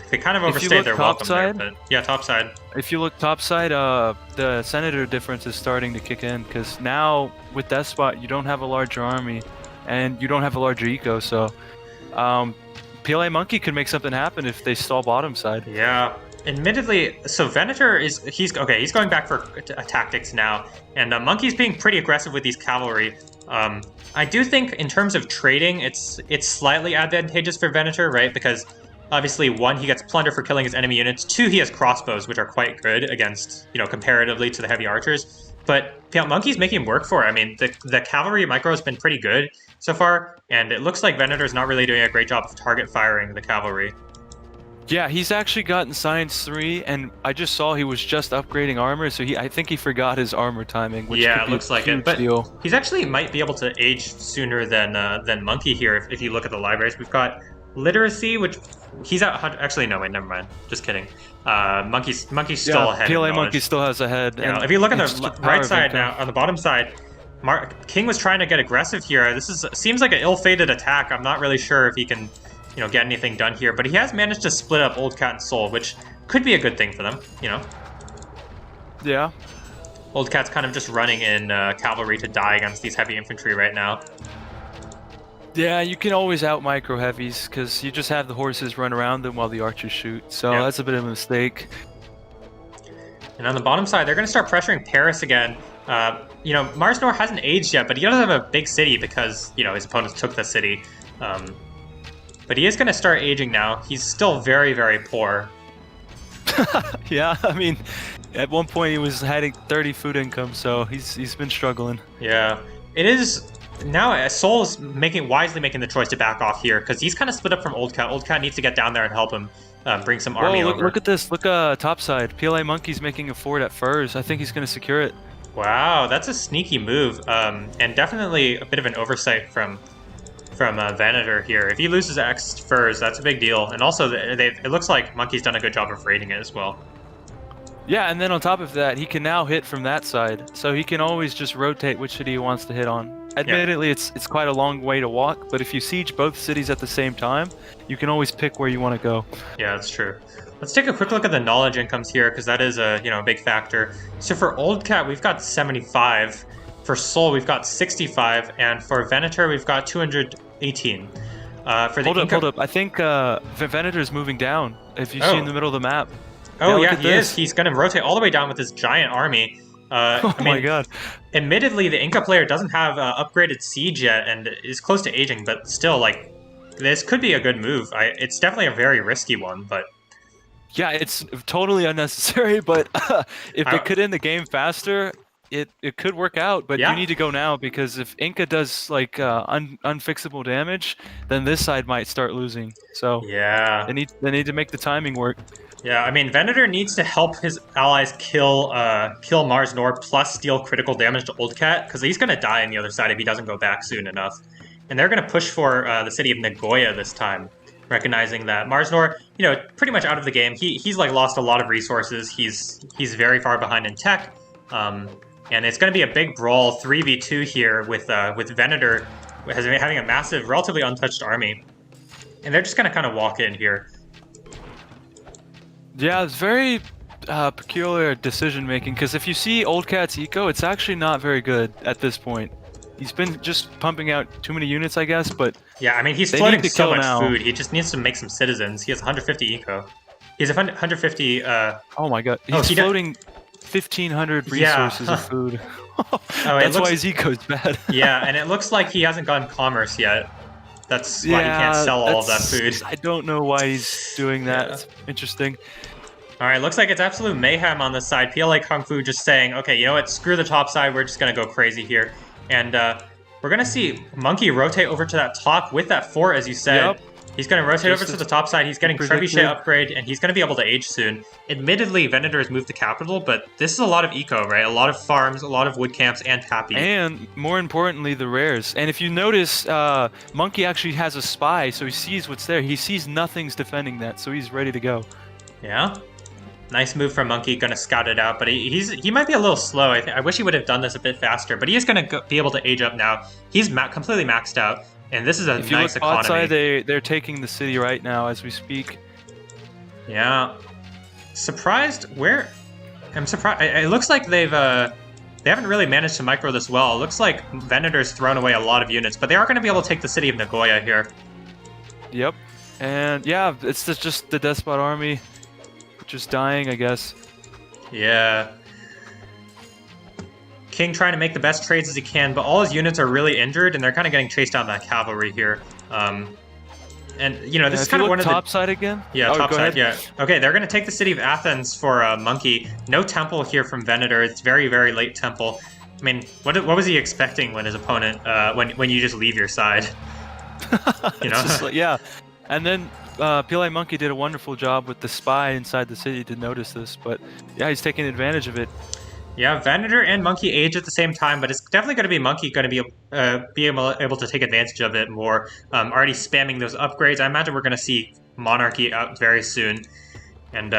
They kind of overstayed their welcome there, but yeah, topside. If you look topside, the senator difference is starting to kick in, because now with Despot, you don't have a larger army, and you don't have a larger eco, so PLA Monkey could make something happen if they stall bottom side. Yeah. Admittedly, so Venator he's going back for tactics now, and Monkey's being pretty aggressive with these cavalry. I do think in terms of trading, it's slightly advantageous for Venator, right? Because obviously, 1, he gets plunder for killing his enemy units. 2, he has crossbows, which are quite good against, comparatively to the heavy archers. But Monkey's making him work for it. I mean, the cavalry micro has been pretty good so far, and it looks like Venator's not really doing a great job of target firing the cavalry. Yeah, he's actually gotten Science 3, and I just saw he was just upgrading armor, so I think he forgot his armor timing, which could be it looks like it. But he's actually might be able to age sooner than Monkey here if you look at the libraries. We've got Literacy, which he's at 100. Actually, no, wait, never mind. Just kidding. Monkey's still ahead. PLA Monkey still has a head. Yeah, if you look at the right side now, on the bottom side, King was trying to get aggressive here. Seems like an ill-fated attack. I'm not really sure if he can, get anything done here. But he has managed to split up Old Cat and Soul, which could be a good thing for them, Yeah. Old Cat's kind of just running in cavalry to die against these heavy infantry right now. Yeah, you can always out micro heavies because you just have the horses run around them while the archers shoot. So that's a bit of a mistake. And on the bottom side, they're going to start pressuring Paris again. Mars Nor hasn't aged yet, but he doesn't have a big city because, his opponents took the city. But he is going to start aging now. He's still very, very poor. Yeah, I mean, at one point he was having 30 food income, so he's been struggling. Yeah, it is. Now Soul is wisely making the choice to back off here because he's kind of split up from Old Cat. Old Cat needs to get down there and help him bring some army over. Look at this. Look top side. PLA Monkey's making a fort at Furs. I think he's going to secure it. Wow, that's a sneaky move, and definitely a bit of an oversight from Venator here. If he loses X Furs, that's a big deal. And also, it looks like Monkey's done a good job of raiding it as well. Yeah, and then on top of that, he can now hit from that side, so he can always just rotate which city he wants to hit on. Admittedly, it's quite a long way to walk, but if you siege both cities at the same time, you can always pick where you want to go. Yeah, that's true. Let's take a quick look at the knowledge incomes here, because that is a big factor. So for Old Cat, we've got 75. For Soul, we've got 65, and for Venator, we've got 218. Hold up. I think Venator's moving down, if you see in the middle of the map. Oh, yeah, he is. He's going to rotate all the way down with this giant army. My god. Admittedly, the Inca player doesn't have upgraded siege yet and is close to aging, but still, this could be a good move. It's definitely a very risky one, but... Yeah, it's totally unnecessary, but if it could end the game faster, it could work out, but you need to go now, because if Inca does, unfixable damage, then this side might start losing. So yeah, they need to make the timing work. Yeah, I mean, Venator needs to help his allies kill Mars Nor plus deal critical damage to Old Cat, because he's going to die on the other side if he doesn't go back soon enough. And they're going to push for the city of Nagoya this time, recognizing that Mars Nor, pretty much out of the game. He's lost a lot of resources. He's very far behind in tech, and it's going to be a big brawl 3v2 here with Venator having a massive, relatively untouched army, and they're just going to kind of walk in here. Yeah, it's very peculiar decision making, because if you see Old Cat's eco, it's actually not very good at this point. He's been just pumping out too many units, I guess, but yeah, I mean, he's floating so much food. He just needs to make some citizens. He has 150 eco. He's 150. Oh my god, he's floating 1,500 resources of food. That's why his eco is bad. Yeah, and it looks like he hasn't gotten commerce yet. That's why he can't sell all of that food. I don't know why he's doing that. It's interesting. All right, looks like it's absolute mayhem on this side. PLA Kungfu just saying, okay, you know what? Screw the top side. We're just going to go crazy here. And we're going to see Monkey rotate over to that top with that fort, as you said. Yep. He's going to rotate over to the top side. He's getting Trebuchet upgrade, and he's going to be able to age soon. Admittedly, Venator has moved the capital, but this is a lot of eco, right? A lot of farms, a lot of wood camps, and tappy. And more importantly, the rares. And if you notice, Monkey actually has a spy, so he sees what's there. He sees nothing's defending that, so he's ready to go. Yeah. Nice move from Monkey, going to scout it out, but he might be a little slow. I wish he would have done this a bit faster, but he is going to be able to age up now. He's completely maxed out, and this is a nice economy. Outside, they're taking the city right now as we speak. Yeah. Surprised where? I'm surprised. It looks like they haven't really managed to micro this well. It looks like Venator's thrown away a lot of units, but they are going to be able to take the city of Nagoya here. Yep. And yeah, it's just the Despot army. Just dying, I guess. Yeah. King trying to make the best trades as he can, but all his units are really injured, and they're kind of getting chased down by cavalry here. And, this is kind of one of the... top side again? Yeah, top side, yeah. Okay, they're going to take the city of Athens for Monkey. No temple here from Venator. It's very, very late temple. I mean, what was he expecting when his opponent... when you just leave your side? Yeah. And then... PLA Monkey did a wonderful job with the spy inside the city to notice this, but yeah, he's taking advantage of it. Yeah, Venator and Monkey age at the same time, but it's definitely going to be Monkey going to be able to take advantage of it more. Already spamming those upgrades. I imagine we're going to see Monarchy out very soon, and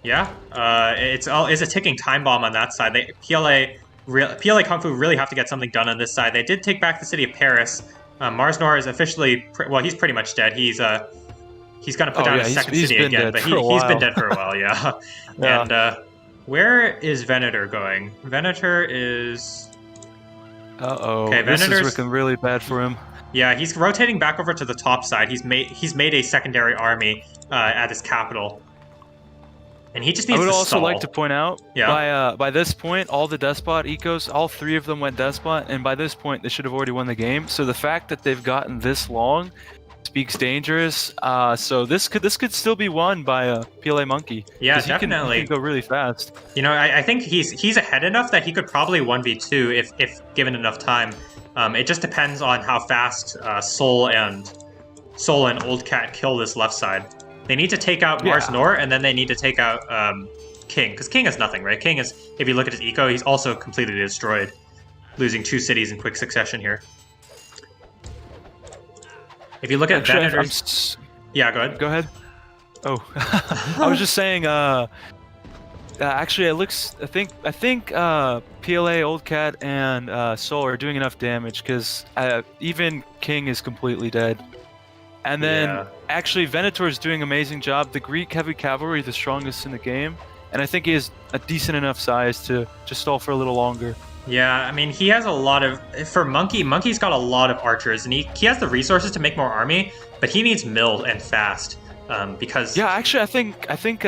it's a ticking time bomb on that side. PLA PLA Kungfu really have to get something done on this side. They did take back the city of Paris. Mars Nor is officially well, he's pretty much dead. He's gonna put down a second city again, but he's been dead for a while, yeah. And where is Venator going? Venator is Okay, this is looking really bad for him. Yeah, he's rotating back over to the top side. He's made a secondary army at his capital. And he just needs to I would also stall. like to point out, by this point, all the Despot ecos, all 3 of them went Despot, and by this point, they should have already won the game. So the fact that they've gotten this long speaks dangerous. So this could still be won by a PLA Monkey. Yeah, he definitely. He can go really fast. You know, I think he's ahead enough that he could probably 1v2 if given enough time. It just depends on how fast Soul and Old Cat kill this left side. They need to take out Mars Nor, and then they need to take out King, because King has nothing, right? King is, if you look at his eco, he's also completely destroyed, losing 2 cities in quick succession here. If you look at Venator's... Yeah, go ahead. Go ahead. Oh, I was just saying. Actually, it looks. I think PLA, Old Cat, and Soul are doing enough damage because even King is completely dead. And then actually, Venator is doing an amazing job. The Greek heavy cavalry is the strongest in the game, and I think he has a decent enough size to just stall for a little longer. Yeah, I mean, he has a lot of... For Monkey's got a lot of archers, and he has the resources to make more army, but he needs mill and fast, because... Yeah, actually, I think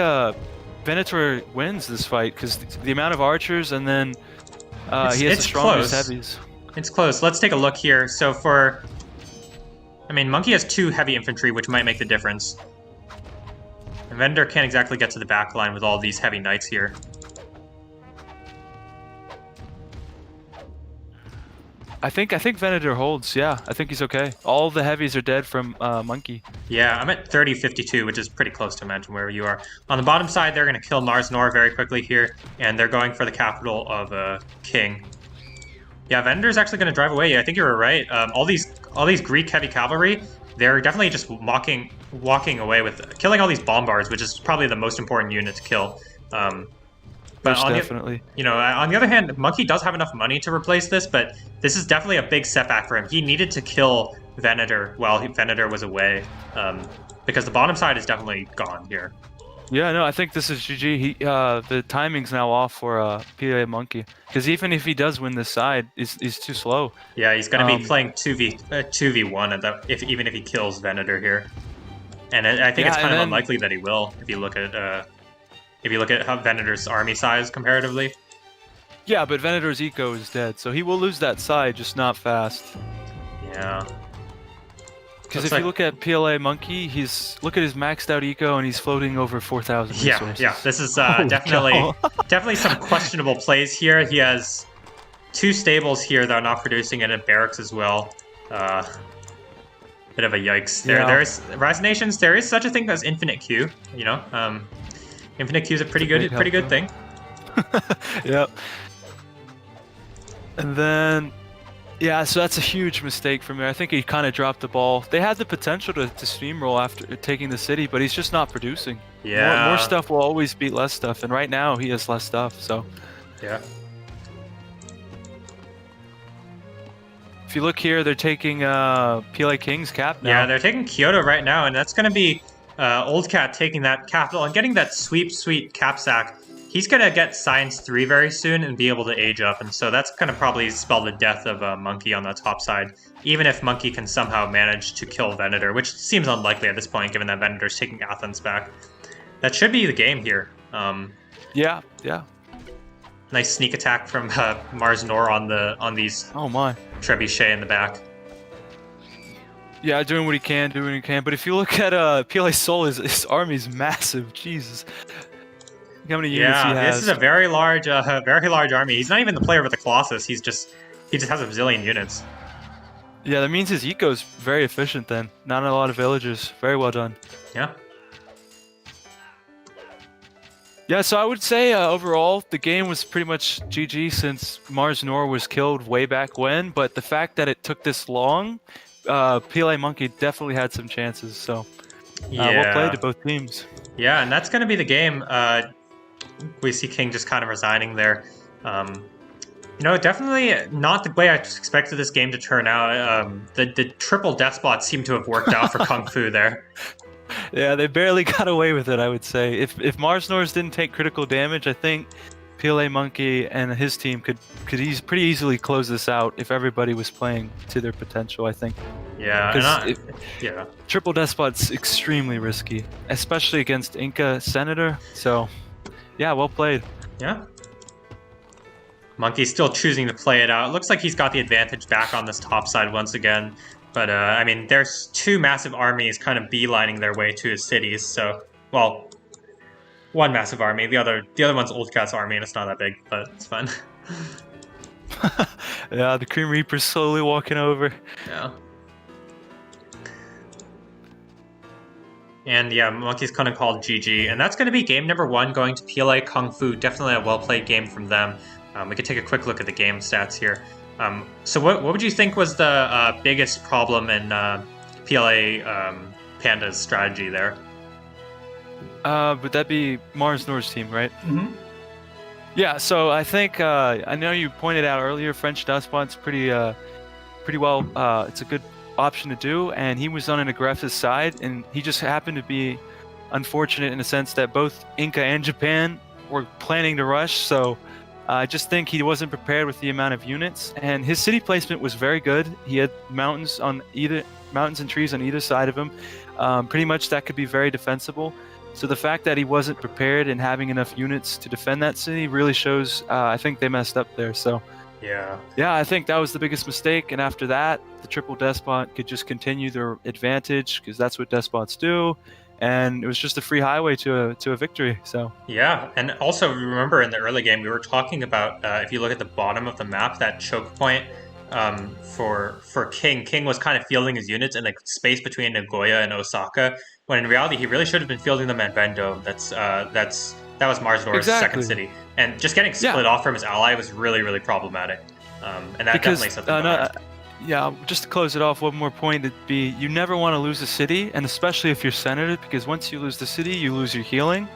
Venator wins this fight, because the amount of archers, and then he has the strongest heavies. It's close. Let's take a look here. So for... I mean, Monkey has 2 heavy infantry, which might make the difference. And Venator can't exactly get to the back line with all these heavy knights here. I think Venator holds, yeah. I think he's okay. All the heavies are dead from Monkey. Yeah, I'm at 30-52, which is pretty close to imagine where you are. On the bottom side, they're going to kill Mars Nor very quickly here, and they're going for the capital of King. Yeah, Venator's actually going to drive away. I think you were right. All these Greek heavy cavalry, they're definitely just walking away with... Killing all these bombards, which is probably the most important unit to kill. But definitely. On the other hand, Monkey does have enough money to replace this, but this is definitely a big setback for him. He needed to kill Venator while Venator was away, because the bottom side is definitely gone here. Yeah, no, I think this is GG. The timing's now off for PLA Monkey, because even if he does win this side, he's too slow. Yeah, he's going to be playing 2v1 even if he kills Venator here, and I think it's kind of unlikely that he will if you look at how Venator's army size comparatively. Yeah, but Venator's eco is dead, so he will lose that side, just not fast. Yeah. Because if you look at PLA Monkey, look at his maxed out eco, and he's floating over 4,000 resources. Yeah. This is definitely some questionable plays here. He has 2 stables here that are not producing, and a barracks as well. Bit of a yikes. There's Rise Nations. There is such a thing as infinite Q. Infinite Q is a pretty good thing. Yep. And then, yeah, so that's a huge mistake for me. I think he kind of dropped the ball. They had the potential to steamroll after taking the city, but he's just not producing. Yeah. More stuff will always beat less stuff, and right now he has less stuff, so. Yeah. If you look here, they're taking PLA King's cap now. Yeah, they're taking Kyoto right now, and that's going to be Old Cat taking that capital and getting that sweet cap sack. He's going to get Science 3 very soon and be able to age up, and so that's going to probably spell the death of Monkey on the top side, even if Monkey can somehow manage to kill Venator, which seems unlikely at this point, given that Venator's taking Athens back. That should be the game here. Yeah. Nice sneak attack from Mars Nor on these trebuchet in the back. Yeah, doing what he can, But if you look at PLA Soul, his army's massive. Jesus. Look how many units he has. Yeah, this is a very large army. He's not even the player with the Colossus. He just has a zillion units. Yeah, that means his eco's very efficient then. Not a lot of villagers. Very well done. Yeah. Yeah, so I would say overall, the game was pretty much GG since Mars Nor was killed way back when, but the fact that it took this long, PLA Monkey definitely had some chances, so well played to both teams. Yeah, and that's going to be the game. We see King just kind of resigning there. Definitely not the way I expected this game to turn out. The triple despots seem to have worked out for Kungfu there. Yeah, they barely got away with it, I would say. If Mars Norse didn't take critical damage, I think PLA Monkey and his team could pretty easily close this out if everybody was playing to their potential, I think. Yeah, yeah. Triple Despot's extremely risky, especially against Inca Senator. So, yeah, well played. Yeah. Monkey's still choosing to play it out. It looks like he's got the advantage back on this top side once again. But, I mean, there's two massive armies kind of beelining their way to his cities. So, well, one massive army. The other one's Old Cat's army, and it's not that big, but it's fun. Yeah, the Cream Reaper's slowly walking over. Yeah. And yeah, Monkey's kind of called GG. And that's going to be game number 1 going to PLA Kungfu. Definitely a well-played game from them. We could take a quick look at the game stats here. So what would you think was the biggest problem in PLA Panda's strategy there? Would that be Mars Nor's team, right? Mm-hmm. Yeah, so I think, I know you pointed out earlier, French Despot's pretty well, it's a good option to do, and he was on an aggressive side, and he just happened to be unfortunate in the sense that both Inca and Japan were planning to rush, so I just think he wasn't prepared with the amount of units, and his city placement was very good. He had mountains and trees on either side of him. Pretty much that could be very defensible. So the fact that he wasn't prepared and having enough units to defend that city really shows, I think they messed up there. So yeah, I think that was the biggest mistake. And after that, the triple despot could just continue their advantage because that's what despots do. And it was just a free highway to a victory. So yeah, and also remember in the early game we were talking about if you look at the bottom of the map, that choke point for King was kind of fielding his units in the space between Nagoya and Osaka, when in reality he really should have been fielding them at Vendome. That was Mars Nor's second city, and just getting split off from his ally was really problematic. And that definitely set them back. Yeah, just to close it off, one more point would be you never want to lose a city, and especially if you're centered, because once you lose the city, you lose your healing.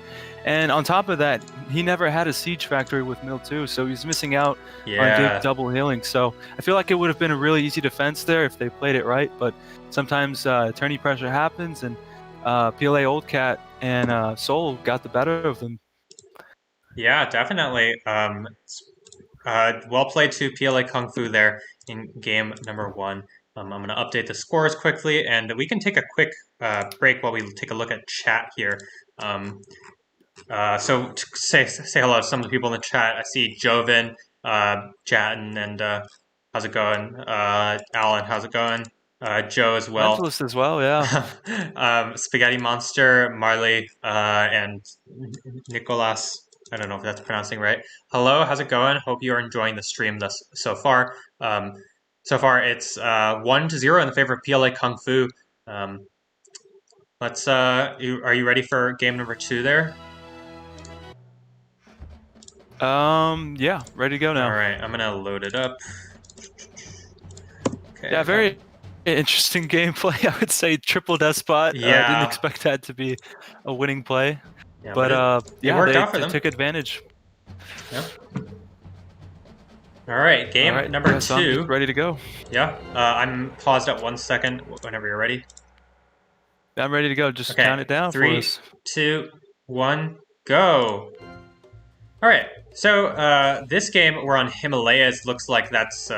And on top of that, he never had a siege factory with Mill 2, so he's missing out on big double healing. So I feel like it would have been a really easy defense there if they played it right, but sometimes tourney pressure happens, and PLA Old Cat and Seoul got the better of them. Yeah, definitely. Well played to PLA Kungfu there in game number 1. I'm going to update the scores quickly, and we can take a quick break while we take a look at chat here. So to say hello to some of the people in the chat. I see Joven, Jatin, and how's it going? Alan, how's it going? Joe as well. Mentalist as well, yeah. Spaghetti Monster, Marley, and Nicolas. I don't know if that's pronouncing right. Hello, how's it going? Hope you are enjoying the stream so far. So far, it's 1-0 in the favor of PLA Kungfu. Are you ready for game number 2 there? Yeah, ready to go now. All right, I'm gonna load it up. Okay. Yeah, very interesting gameplay. I would say triple despot. Yeah, I didn't expect that to be a winning play. Yeah, but it worked out for them. They took advantage. Yep. All right, game number 2. I'm ready to go. Yeah, I'm paused at 1 second. Whenever you're ready. I'm ready to go. Just count it down 3, for us. 2, 1, go. All right. So this game we're on Himalayas. Looks like that's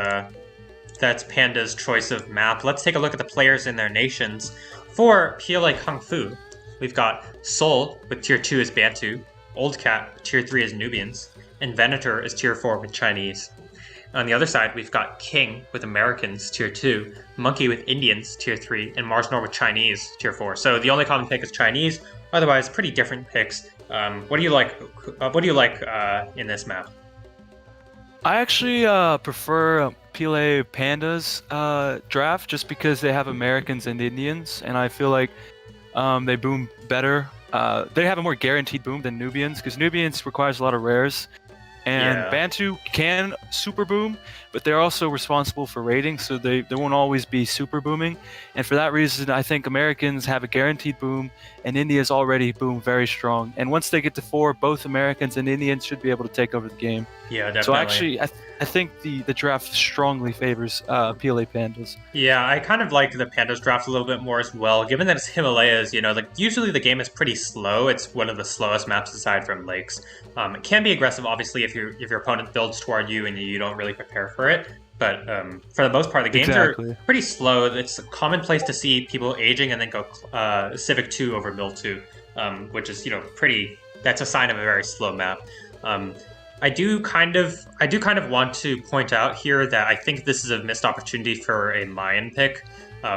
Panda's choice of map. Let's take a look at the players in their nations. For PLA Kungfu, we've got Seoul with tier 2 as Bantu, Old Cat tier 3 as Nubians, and Venator is tier 4 with Chinese. On the other side, we've got King with Americans tier 2, Monkey with Indians tier 3, and Mars North with Chinese tier 4. So the only common pick is Chinese. Otherwise, pretty different picks. What do you like? In this map? I actually prefer PLA Pandas draft just because they have Americans and Indians, and I feel like they boom better. They have a more guaranteed boom than Nubians because Nubians requires a lot of rares, and Bantu can super boom, but they're also responsible for raiding, so they won't always be super booming. And for that reason, I think Americans have a guaranteed boom, and India's already boomed very strong. And once they get to 4, both Americans and Indians should be able to take over the game. Yeah, definitely. So actually, I think the draft strongly favors PLA Pandas. Yeah, I kind of like the Pandas draft a little bit more as well, given that it's Himalayas. Like usually the game is pretty slow. It's one of the slowest maps aside from lakes. It can be aggressive, obviously, if your opponent builds toward you and you don't really prepare for it. But for the most part, the games are pretty slow. It's commonplace to see people aging and then go Civic 2 over Mill 2, which is pretty. That's a sign of a very slow map. I do kind of want to point out here that I think this is a missed opportunity for a Mayan pick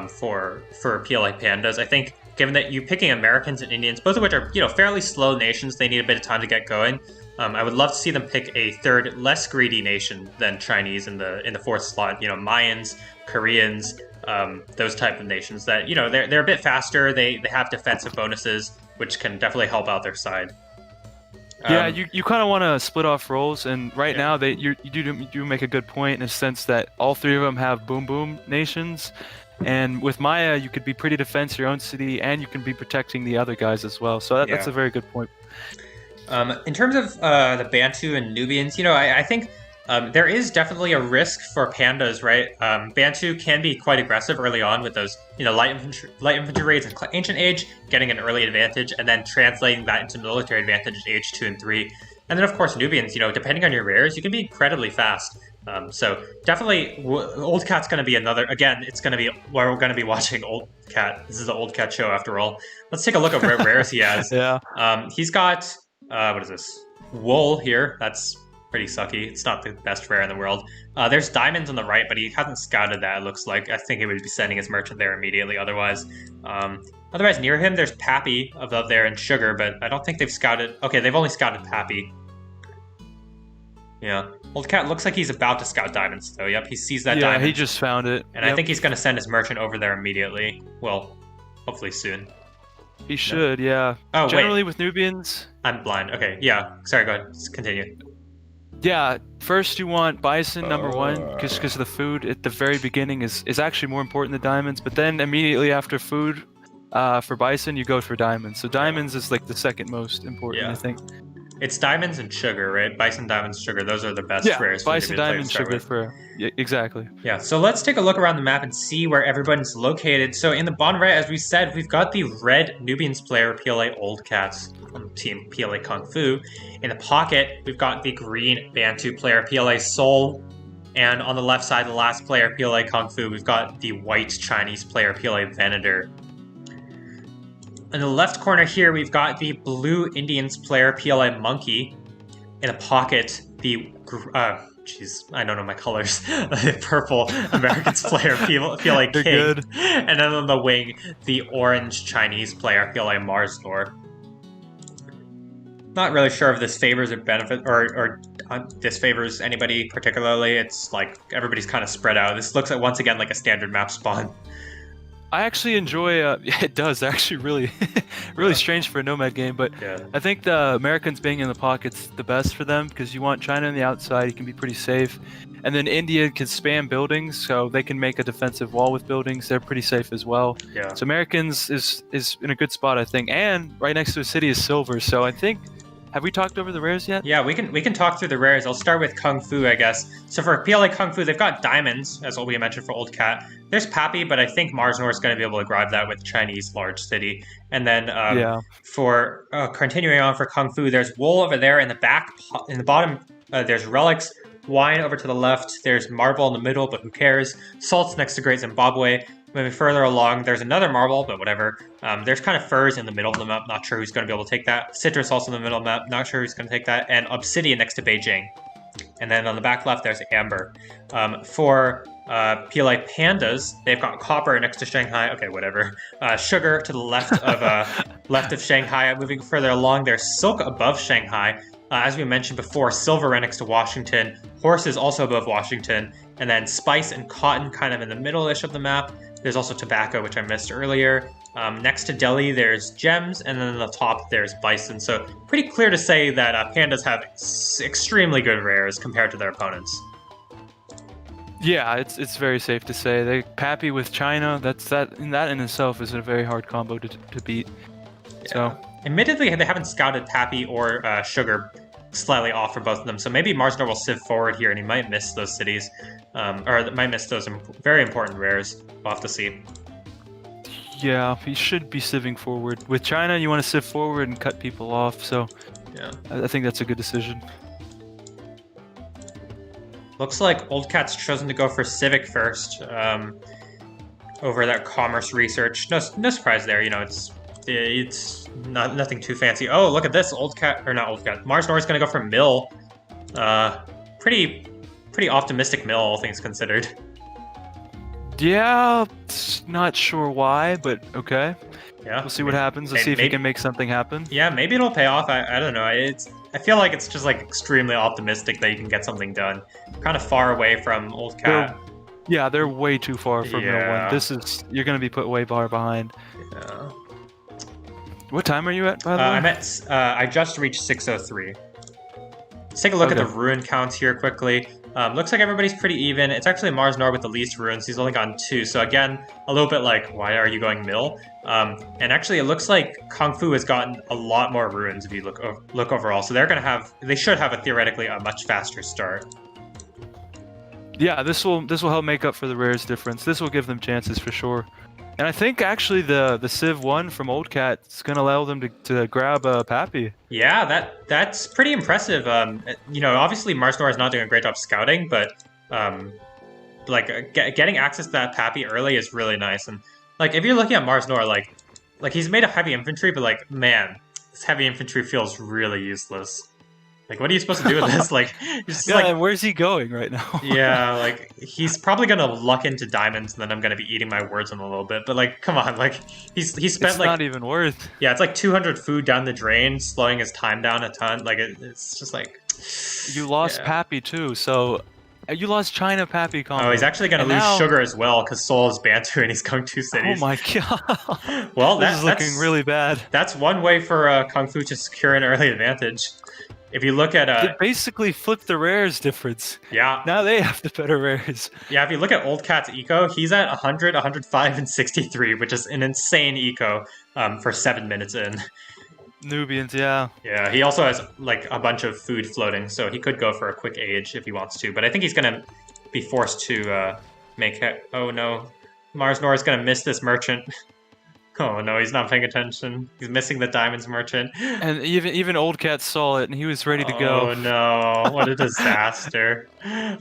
for PLA Pandas. I think given that you're picking Americans and Indians, both of which are fairly slow nations, they need a bit of time to get going. I would love to see them pick a third, less greedy nation than Chinese in the 4th slot. Mayans, Koreans, those type of nations that they're a bit faster. They have defensive bonuses, which can definitely help out their side. Yeah, you kind of want to split off roles, and right now you do make a good point in a sense that all 3 of them have boom nations, and with Maya you could be pretty defense your own city, and you can be protecting the other guys as well. So that's a very good point. In terms of the Bantu and Nubians, I think there is definitely a risk for Pandas, right? Bantu can be quite aggressive early on with those, light infantry raids in Ancient Age, getting an early advantage, and then translating that into military advantage at Age 2 and 3. And then, of course, Nubians, depending on your rares, you can be incredibly fast. So definitely, Old Cat's going to be another. Again, it's going to be where we're going to be watching Old Cat. This is the Old Cat show, after all. Let's take a look at what rares he has. He's got what is this? Wool here. That's pretty sucky. It's not the best rare in the world. There's diamonds on the right, but he hasn't scouted that, it looks like. I think he would be sending his merchant there immediately otherwise. Otherwise, near him, there's Pappy above there and Sugar, but I don't think they've scouted. Okay, they've only scouted Pappy. Yeah. Old Cat looks like he's about to scout diamonds, though. Yep, he sees that diamond. Yeah, he just found it. And I think he's going to send his merchant over there immediately. Well, hopefully soon. He should, yeah. Oh, generally wait. With Nubians... I'm blind. Okay, yeah. Sorry, go ahead. Just continue. Yeah, first you want bison, number 1, because the food at the very beginning is actually more important than diamonds, but then immediately after food, for bison, you go for diamonds. So diamonds is like the second most important, I think. It's diamonds and sugar, right? Bison, diamonds, sugar. Those are the best rares. Bison, diamonds, sugar for... Yeah, exactly. Yeah, so let's take a look around the map and see where everyone's located. So in the bottom right, as we said, we've got the red Nubians player, PLA Old Cats, from Team PLA Kungfu. In the pocket, we've got the green Bantu player, PLA Soul. And on the left side, the last player, PLA Kungfu, we've got the white Chinese player, PLA Venator. In the left corner here, we've got the blue Indians player, PLA Monkey. In the pocket, the... I don't know my colors. The purple Americans player, PLA King. Good. And then on the wing, the orange Chinese player, PLA Marsnor. Not really sure if this favors or benefit or disfavors anybody particularly. It's like everybody's kind of spread out. This looks once again like a standard map spawn. I actually enjoy. It does actually really strange for a Nomad game, but I think the Americans being in the pocket's the best for them because you want China on the outside. You can be pretty safe, and then India can spam buildings, so they can make a defensive wall with buildings. They're pretty safe as well. Yeah. So Americans is in a good spot, I think, and right next to a city is silver. So I think. Have we talked over the rares yet? Yeah, we can talk through the rares. I'll start with Kungfu, I guess. So for PLA Kungfu, they've got diamonds, as what we mentioned for Old Cat. There's Pappy, but I think Marsnor is going to be able to grab that with Chinese large city. And then for continuing on for Kungfu, there's Wool over there in the back. In the bottom, there's Relics. Wine over to the left. There's Marble in the middle, but who cares? Salt's next to Great Zimbabwe. Moving further along, there's another marble, but whatever. There's kind of furs in the middle of the map. Not sure who's going to be able to take that. Citrus also in the middle of the map. Not sure who's going to take that. And Obsidian next to Beijing. And then on the back left, there's Amber. For PLA Pandas, they've got Copper next to Shanghai. Okay, whatever. Sugar to the left of Shanghai. Moving further along, there's Silk above Shanghai. As we mentioned before, Silver right next to Washington. Horse is also above Washington. And then Spice and Cotton kind of in the middle-ish of the map. There's also Tobacco, which I missed earlier. Next to Delhi, there's Gems, and then on the top, there's Bison. So pretty clear to say that Pandas have extremely good rares compared to their opponents. Yeah, it's very safe to say. They Pappy with China, that in itself is a very hard combo to beat. Yeah. So admittedly, they haven't scouted Pappy or Sugar slightly off for both of them, so maybe Marsnor will sieve forward here and he might miss those cities, or might miss those very important rares. We'll have to see. yeah, he should be sieving forward. With China, you want to sieve forward and cut people off, so Yeah. I think that's a good decision. Looks like Old Cat's chosen to go for Civic first, over that Commerce Research. No surprise there. You know, it's nothing too fancy. Oh, look at this, Old Cat, or not Old Cat. Marsnor is going to go for Mill. Pretty optimistic Mill, all things considered. Yeah, not sure why, but okay. Yeah, We'll see what happens. Let's see if he can make something happen. Yeah, maybe it'll pay off. I don't know. I feel like it's just like extremely optimistic that you can get something done. Kind of far away from Old Cat. They're way too far from Mill 1. You're going to be put way far behind. Yeah. What time are you at, by the way? I'm at, I just reached 603. Let's take a look at the rune counts here quickly. Looks like everybody's pretty even. It's actually Marsnor with the least runes. He's only gotten 2. So again, a little bit like, why are you going Mill? And actually, it looks like Kungfu has gotten a lot more runes if you look overall. So they should have theoretically a much faster start. Yeah, this will help make up for the rares difference. This will give them chances for sure. And I think actually the Civ 1 from Old Cat is going to allow them to grab Pappy. Yeah, that's pretty impressive. You know, obviously Marsnor is not doing a great job scouting, but getting access to that Pappy early is really nice. And like if you're looking at Marsnor, like he's made a heavy infantry, but like man, this heavy infantry feels really useless. Like, what are you supposed to do with this? Like, and where's he going right now? Yeah, like, he's probably gonna luck into diamonds, and then I'm gonna be eating my words in a little bit. But like, come on, like, he spent it's not even worth. Yeah, it's like 200 food down the drain, slowing his time down a ton. Like, it's just like. You lost Pappy too, so you lost China Pappy combo. Oh, he's actually gonna lose Sugar as well because Seoul is Bantu and he's going 2 cities. Oh my god. Well, this is looking really bad. That's one way for Kungfu to secure an early advantage. If you look at they basically flipped the rares difference. Yeah. Now they have the better rares. Yeah, if you look at Old Cat's eco, he's at 100, 105, and 63, which is an insane eco for 7 minutes in. Nubians, yeah. Yeah, he also has like a bunch of food floating, so he could go for a quick age if he wants to. But I think he's gonna be forced to make it. Oh no, Marsnor is gonna miss this merchant. Oh no, he's not paying attention. He's missing the diamonds merchant. And even Old Cat saw it, and he was ready to go. Oh no, what a disaster.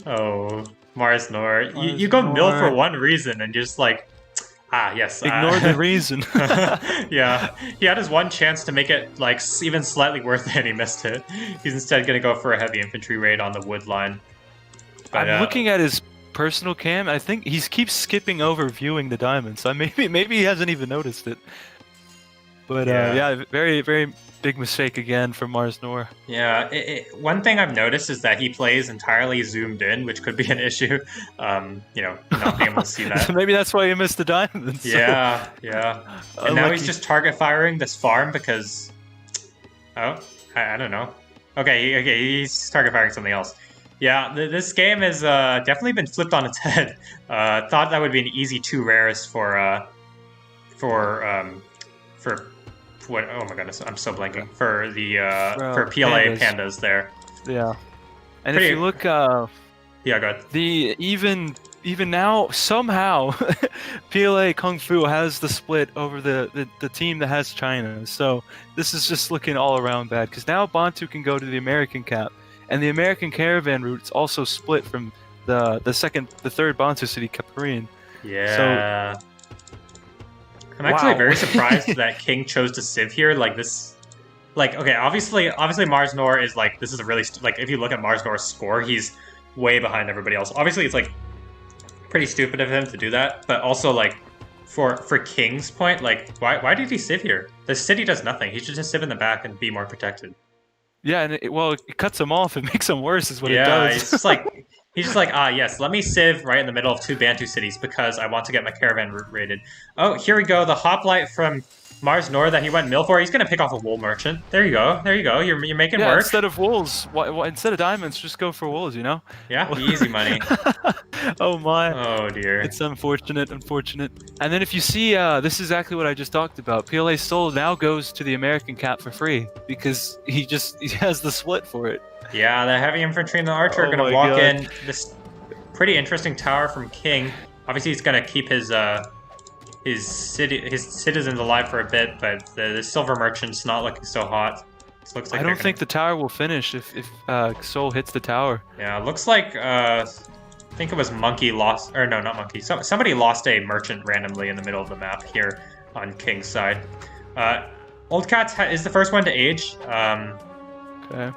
Oh, Marsnor. You go Mill for one reason, and you're just like, yes. Ignore the reason. Yeah, he had his one chance to make it like even slightly worth it, and he missed it. He's instead going to go for a heavy infantry raid on the wood line. But, I'm looking at his personal cam. I think he keeps skipping over viewing the diamonds. So maybe he hasn't even noticed it. But yeah, very very big mistake again from Marsnor. Yeah, one thing I've noticed is that he plays entirely zoomed in, which could be an issue. You know, not being able to see that. So maybe that's why he missed the diamonds. Yeah, yeah. And now he's just target firing this farm because, I don't know. Okay, he's target firing something else. Yeah, this game has definitely been flipped on its head. Thought that would be an easy 2 rares for what? Oh my goodness, I'm so blanking. For the for PLA pandas there. Yeah, and if you look, yeah, go ahead. Even now somehow, PLA Kungfu has the split over the team that has China. So this is just looking all around bad because now Bantu can go to the American cap. And the American caravan route's also split from the third Bantu city, Kaparin. Yeah. So, I'm actually very surprised that King chose to civ here. Like this, like okay, obviously Marsnor is like this is a really like if you look at Marsnor's score, he's way behind everybody else. Obviously, it's like pretty stupid of him to do that, but also like for King's point, like why did he civ here? The city does nothing. He should just civ in the back and be more protected. Yeah, and it cuts him off. It makes him worse, is what it does. Yeah, he's just like, yes, let me civ right in the middle of 2 Bantu cities because I want to get my caravan route raided. Oh, here we go. The hoplite from Mars Nor that he went mill for, he's gonna pick off a wool merchant. There you go. There you go. You're making Yeah, work. instead of wools, instead of diamonds, just go for wools, you know? Yeah, easy money. Oh my. Oh dear. It's unfortunate. And then if you see, this is exactly what I just talked about. PLA Soul now goes to the American cap for free because he has the split for it. Yeah, the heavy infantry and the archer are gonna walk in. This pretty interesting tower from King. Obviously, he's gonna keep his citizens alive for a bit, but the silver merchant's not looking so hot. This looks like I don't think the tower will finish if Soul hits the tower. Yeah, it looks like I think it was Monkey lost, or no, not Monkey. Somebody lost a merchant randomly in the middle of the map here on King's side. Old Cat is the first one to age. Okay.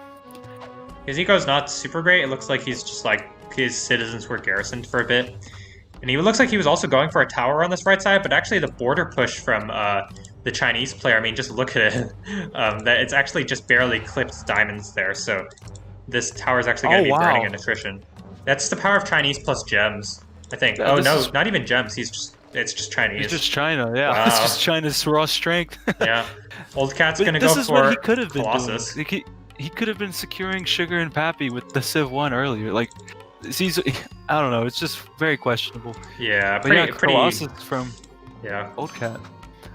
His eco's not super great. It looks like he's just like his citizens were garrisoned for a bit. And he looks like he was also going for a tower on this right side, but actually the border push from the Chinese player, I mean, just look at it. That it's actually just barely clipped diamonds there, so this tower is actually going to be burning in attrition. That's the power of Chinese plus gems, I think. Yeah, oh no, not even gems. It's just Chinese. It's just China, yeah. Wow. It's just China's raw strength. Yeah. Old Cat's going to go This is for what he could have been Colossus. doing. He could have been securing Sugar and Pappy with the Civ 1 earlier. Like, I don't know. It's just very questionable. Yeah, But Colossus from yeah. Old Cat.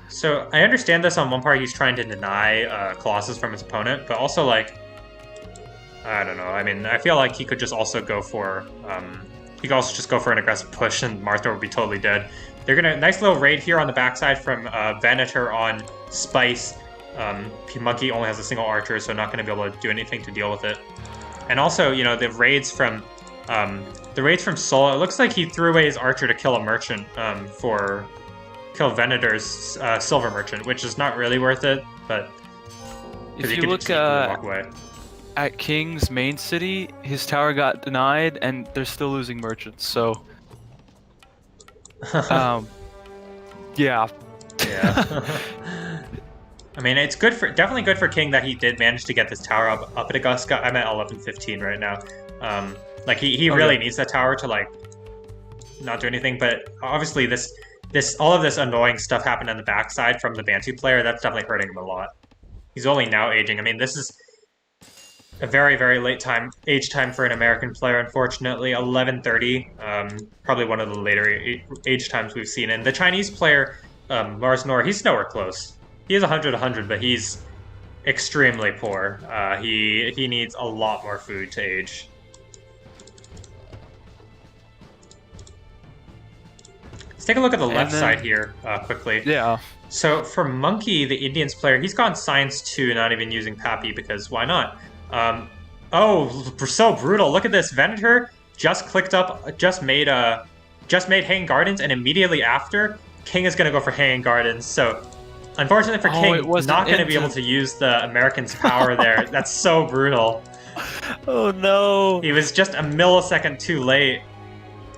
So I understand this on one part. He's trying to deny Colossus from his opponent, but also like, I don't know. I mean, I feel like he could just also go for he could also just go for an aggressive push, and Martha would be totally dead. They're gonna nice little raid here on the backside from Venator on Spice. Monkey only has a single archer, so not going to be able to do anything to deal with it. And also, you know, the raids from Soul, it looks like he threw away his archer to kill a merchant for kill Venator's silver merchant, which is not really worth it, but if you look walk away. At King's main city, his tower got denied, and they're still losing merchants. So, yeah. I mean, it's definitely good for King that he did manage to get this tower up at Augusta. I'm at 11:15 right now. Like he really needs that tower to like not do anything. But obviously, all of this annoying stuff happened on the backside from the Bantu player. That's definitely hurting him a lot. He's only now aging. I mean, this is a very, very late age time for an American player. Unfortunately, 11:30. Probably one of the later age times we've seen. And the Chinese player, Mars Nor, he's nowhere close. He is 100, but he's extremely poor. He needs a lot more food to age. Let's take a look at the left side here quickly. Yeah. So for Monkey, the Indians player, he's gone Science 2, not even using Pappy because why not? Oh, so brutal! Look at this. Venator just clicked up, just made Hanging Gardens, and immediately after, King is going to go for Hanging Gardens. So. Unfortunately for King, not going to be able to use the American's power there. That's so brutal. Oh no! He was just a millisecond too late.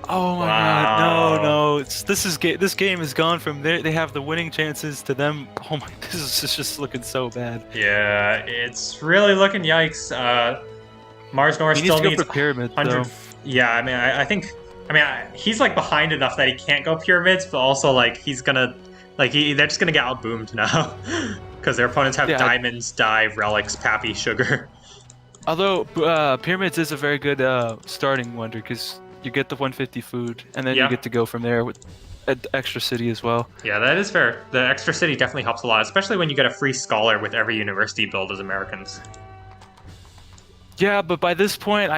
Oh my god! No! This game has gone from there. They have the winning chances to them. Oh my! This is just looking so bad. Yeah, it's really looking yikes. Mars Nor still needs for pyramid. 100. Yeah, I mean, I think he's like behind enough that he can't go pyramids, but also like he's gonna. Like, they're just going to get outboomed now. Because their opponents have diamonds, dye, relics, Pappy, sugar. Although, Pyramids is a very good starting wonder, because you get the 150 food, and then you get to go from there with an extra city as well. Yeah, that is fair. The extra city definitely helps a lot, especially when you get a free scholar with every university build as Americans. Yeah, but by this point,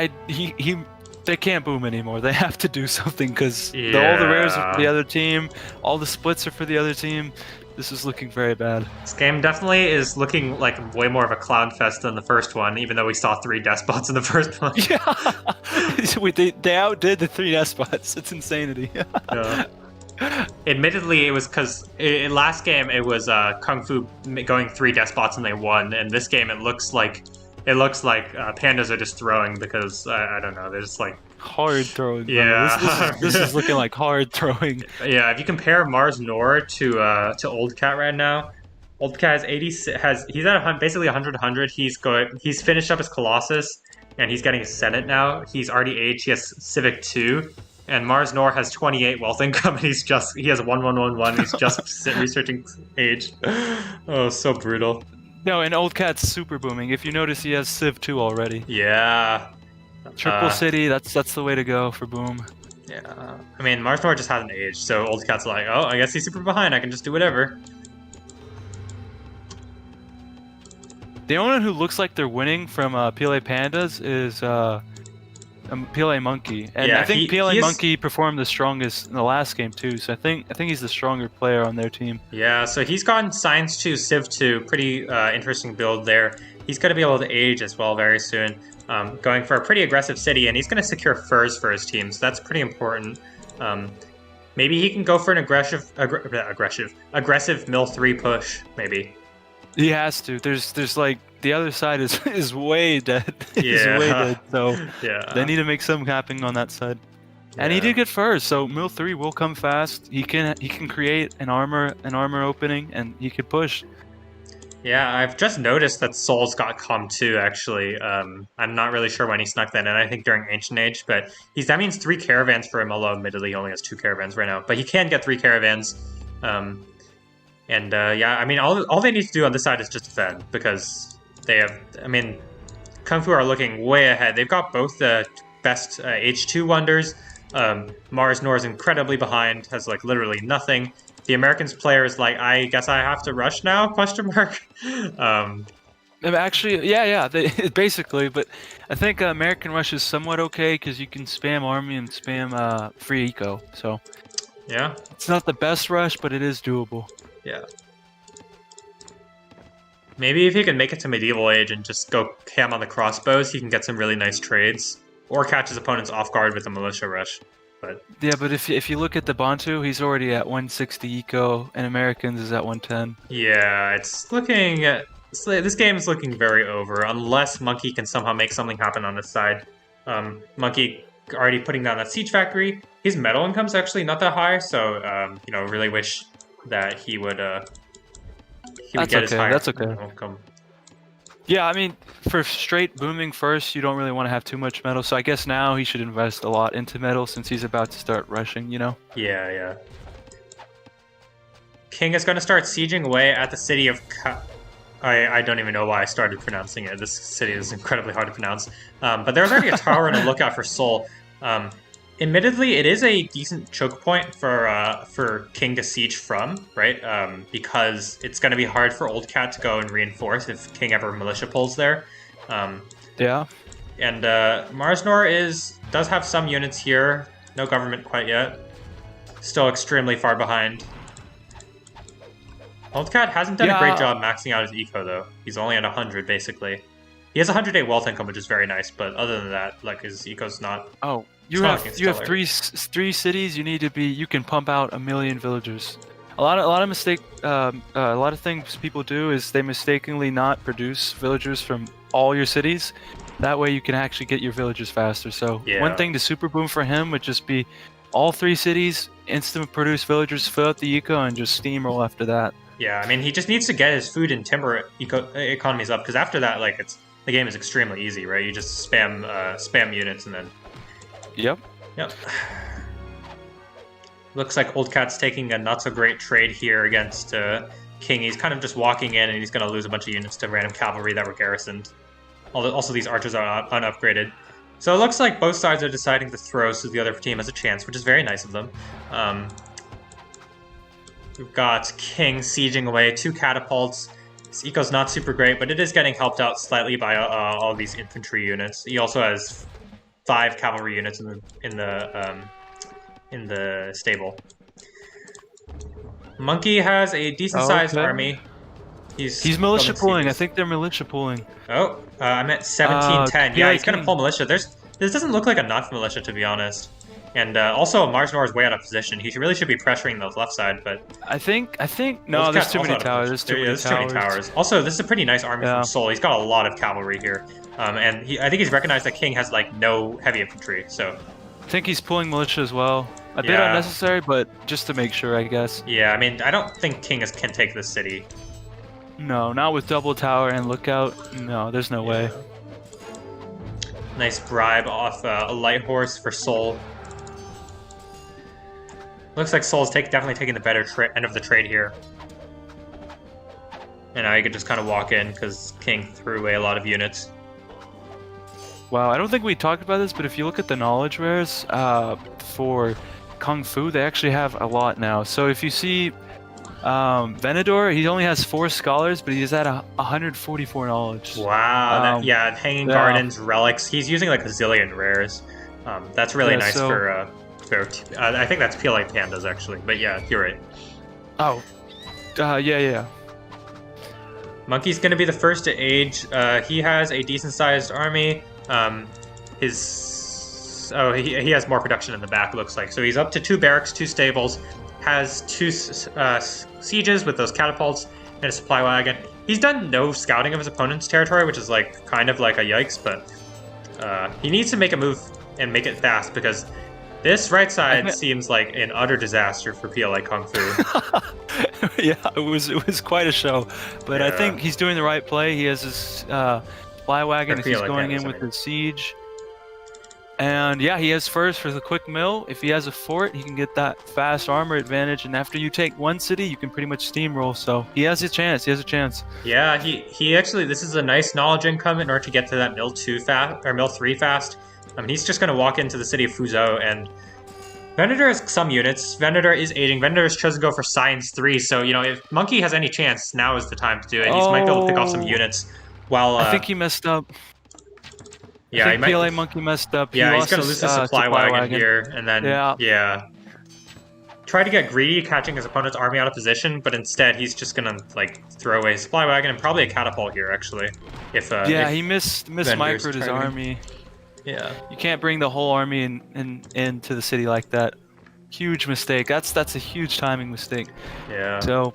they can't boom anymore. They have to do something because all the rares are for the other team, all the splits are for the other team. This is looking very bad. This game definitely is looking like way more of a cloud fest than the first one, even though we saw 3 despots in the first one. Yeah, they outdid the 3 despots. It's insanity. Yeah. Admittedly, it was because in last game it was Kungfu going 3 despots and they won, and this game it looks like Pandas are just throwing because I don't know, they're just like hard throwing. Yeah, this is looking like hard throwing. Yeah, if you compare Mars Nor to Old Cat right now, Old Cat he's at basically 100. He's finished up his Colossus and he's getting his Senate now. He's already aged. He has Civic 2. And Mars Nor has 28 wealth income, and he has 1111. He's just researching age. Oh, so brutal. No, and Old Cat's super booming. If you notice, he has Civ 2 already. Yeah. Triple City, that's the way to go for boom. Yeah. I mean, Mars Nor just hasn't aged, so Old Cat's like, oh, I guess he's super behind. I can just do whatever. The only one who looks like they're winning from PLA Pandas is PLA Monkey, and Yeah, I think he PLA is... Monkey performed the strongest in the last game too. So I think he's the stronger player on their team. Yeah, so he's gotten Science 2, Civ 2, pretty interesting build there. He's going to be able to age as well very soon, going for a pretty aggressive city, and he's going to secure furs for his team, so that's pretty important. Maybe he can go for an aggressive mill 3 push, maybe. He has to. There's like the other side is way dead. Is way dead. So yeah, they need to make something happen on that side. And he did get furs, so mill 3 will come fast. He can create an armor opening, and he could push. Yeah, I've just noticed that Soul's got Com 2, actually. I'm not really sure when he snuck that in. I think during Ancient Age, but that means 3 caravans for him, although admittedly he only has 2 caravans right now. But he can get 3 caravans. Yeah, I mean, all they need to do on this side is just defend, because they have, I mean, Kungfu are looking way ahead. They've got both the best H2 wonders. Mars Nor is incredibly behind, has like literally nothing. The Americans player is like, I guess I have to rush now, question mark. Actually, yeah, basically, but I think American Rush is somewhat okay, because you can spam army and spam free eco, so. Yeah. It's not the best rush, but it is doable. Yeah. Maybe if he can make it to medieval age and just go ham on the crossbows, he can get some really nice trades. Or catch his opponents off guard with a militia rush. But yeah, but if you look at the Bantu, he's already at 160 eco, and Americans is at 110. Yeah, it's looking... this game is looking very over, unless Monkey can somehow make something happen on this side. Monkey already putting down that siege factory. His metal income's actually not that high, so, you know, really wish that he would get his higher income. Yeah, I mean, for straight booming first, you don't really want to have too much metal, so I guess now he should invest a lot into metal since he's about to start rushing, you know? Yeah. King is going to start sieging away at the city of... I don't even know why I started pronouncing it. This city is incredibly hard to pronounce. But there's already a tower and a lookout for Seoul. Admittedly, it is a decent choke point for King to siege from, right? Because it's going to be hard for Old Cat to go and reinforce if King ever militia pulls there. Yeah. And Mars Nor does have some units here. No government quite yet. Still extremely far behind. Old Cat hasn't done a great job maxing out his eco, though. He's only at 100, basically. He has 108 wealth income, which is very nice, but other than that, like, his eco's not... Oh. You have three cities. You can pump out 1 million villagers. A lot of things people do is they mistakenly not produce villagers from all your cities. That way you can actually get your villagers faster. So one thing to super boom for him would just be all 3 cities instant produce villagers, fill out the eco, and just steamroll after that. Yeah, I mean he just needs to get his food and timber economies up, because after that, like the game is extremely easy, right? You just spam units and then. Yep. Looks like Old Cat's taking a not so great trade here against King. He's kind of just walking in, and he's going to lose a bunch of units to random cavalry that were garrisoned. Also, these archers are unupgraded. So it looks like both sides are deciding to throw, so the other team has a chance, which is very nice of them. We've got King sieging away 2 catapults. His eco's not super great, but it is getting helped out slightly by all these infantry units. He also has 5 cavalry units in the stable. Monkey has a decent-sized army. He's militia pulling. I think they're militia pulling. Oh, I meant 1710. Yeah, he's gonna pull militia. This doesn't look like enough militia, to be honest. And also, Mars Nor is way out of position. He really should be pressuring the left side, but I think no. There's too many towers. There's too many towers. Also, this is a pretty nice army from Seoul. He's got a lot of cavalry here, and I think he's recognized that King has like no heavy infantry. So I think he's pulling militia as well. A bit unnecessary, but just to make sure, I guess. Yeah, I mean, I don't think King can take this city. No, not with double tower and lookout. No, there's no way. Nice bribe off a light horse for Seoul. Looks like Soul's definitely taking the better end of the trade here. And now he could just kind of walk in because King threw away a lot of units. Wow, I don't think we talked about this, but if you look at the knowledge rares for Kungfu, they actually have a lot now. So if you see Venador, he only has 4 scholars, but he's at 144 knowledge. Wow, yeah, Hanging Gardens, Relics. He's using like a zillion rares. That's really nice for I think that's PLA Pandas actually, but yeah, you're right. Oh, yeah. Monkey's gonna be the first to age. He has a decent-sized army. He has more production in the back, it looks like. So he's up to 2 barracks, 2 stables, has 2 sieges with those catapults, and a supply wagon. He's done no scouting of his opponent's territory, which is like kind of like a yikes, but he needs to make a move and make it fast because this right side seems like an utter disaster for PLA Kungfu. Yeah, it was quite a show, but I think he's doing the right play. He has his supply wagon. He's going in with his siege, and yeah, he has furs for the quick mill. If he has a fort, he can get that fast armor advantage. And after you take one city, you can pretty much steamroll. So he has a chance. He has a chance. Yeah, he actually, this is a nice knowledge income in order to get to that mill 2 fast or mill 3 fast. I mean, he's just going to walk into the city of Fuzhou, and Venator has some units. Venator is aging. Venator has chosen to go for Science 3, so, you know, if Monkey has any chance, now is the time to do it. He might be able to pick off some units. While I think he messed up. Yeah, I think PLA Monkey messed up. Yeah, he's going to lose the supply wagon here, and then, yeah. Try to get greedy, catching his opponent's army out of position, but instead he's just going to, like, throw away a supply wagon and probably a catapult here, actually. If he mismicroed his army. Yeah, you can't bring the whole army into the city like that. Huge mistake. That's a huge timing mistake. Yeah. So.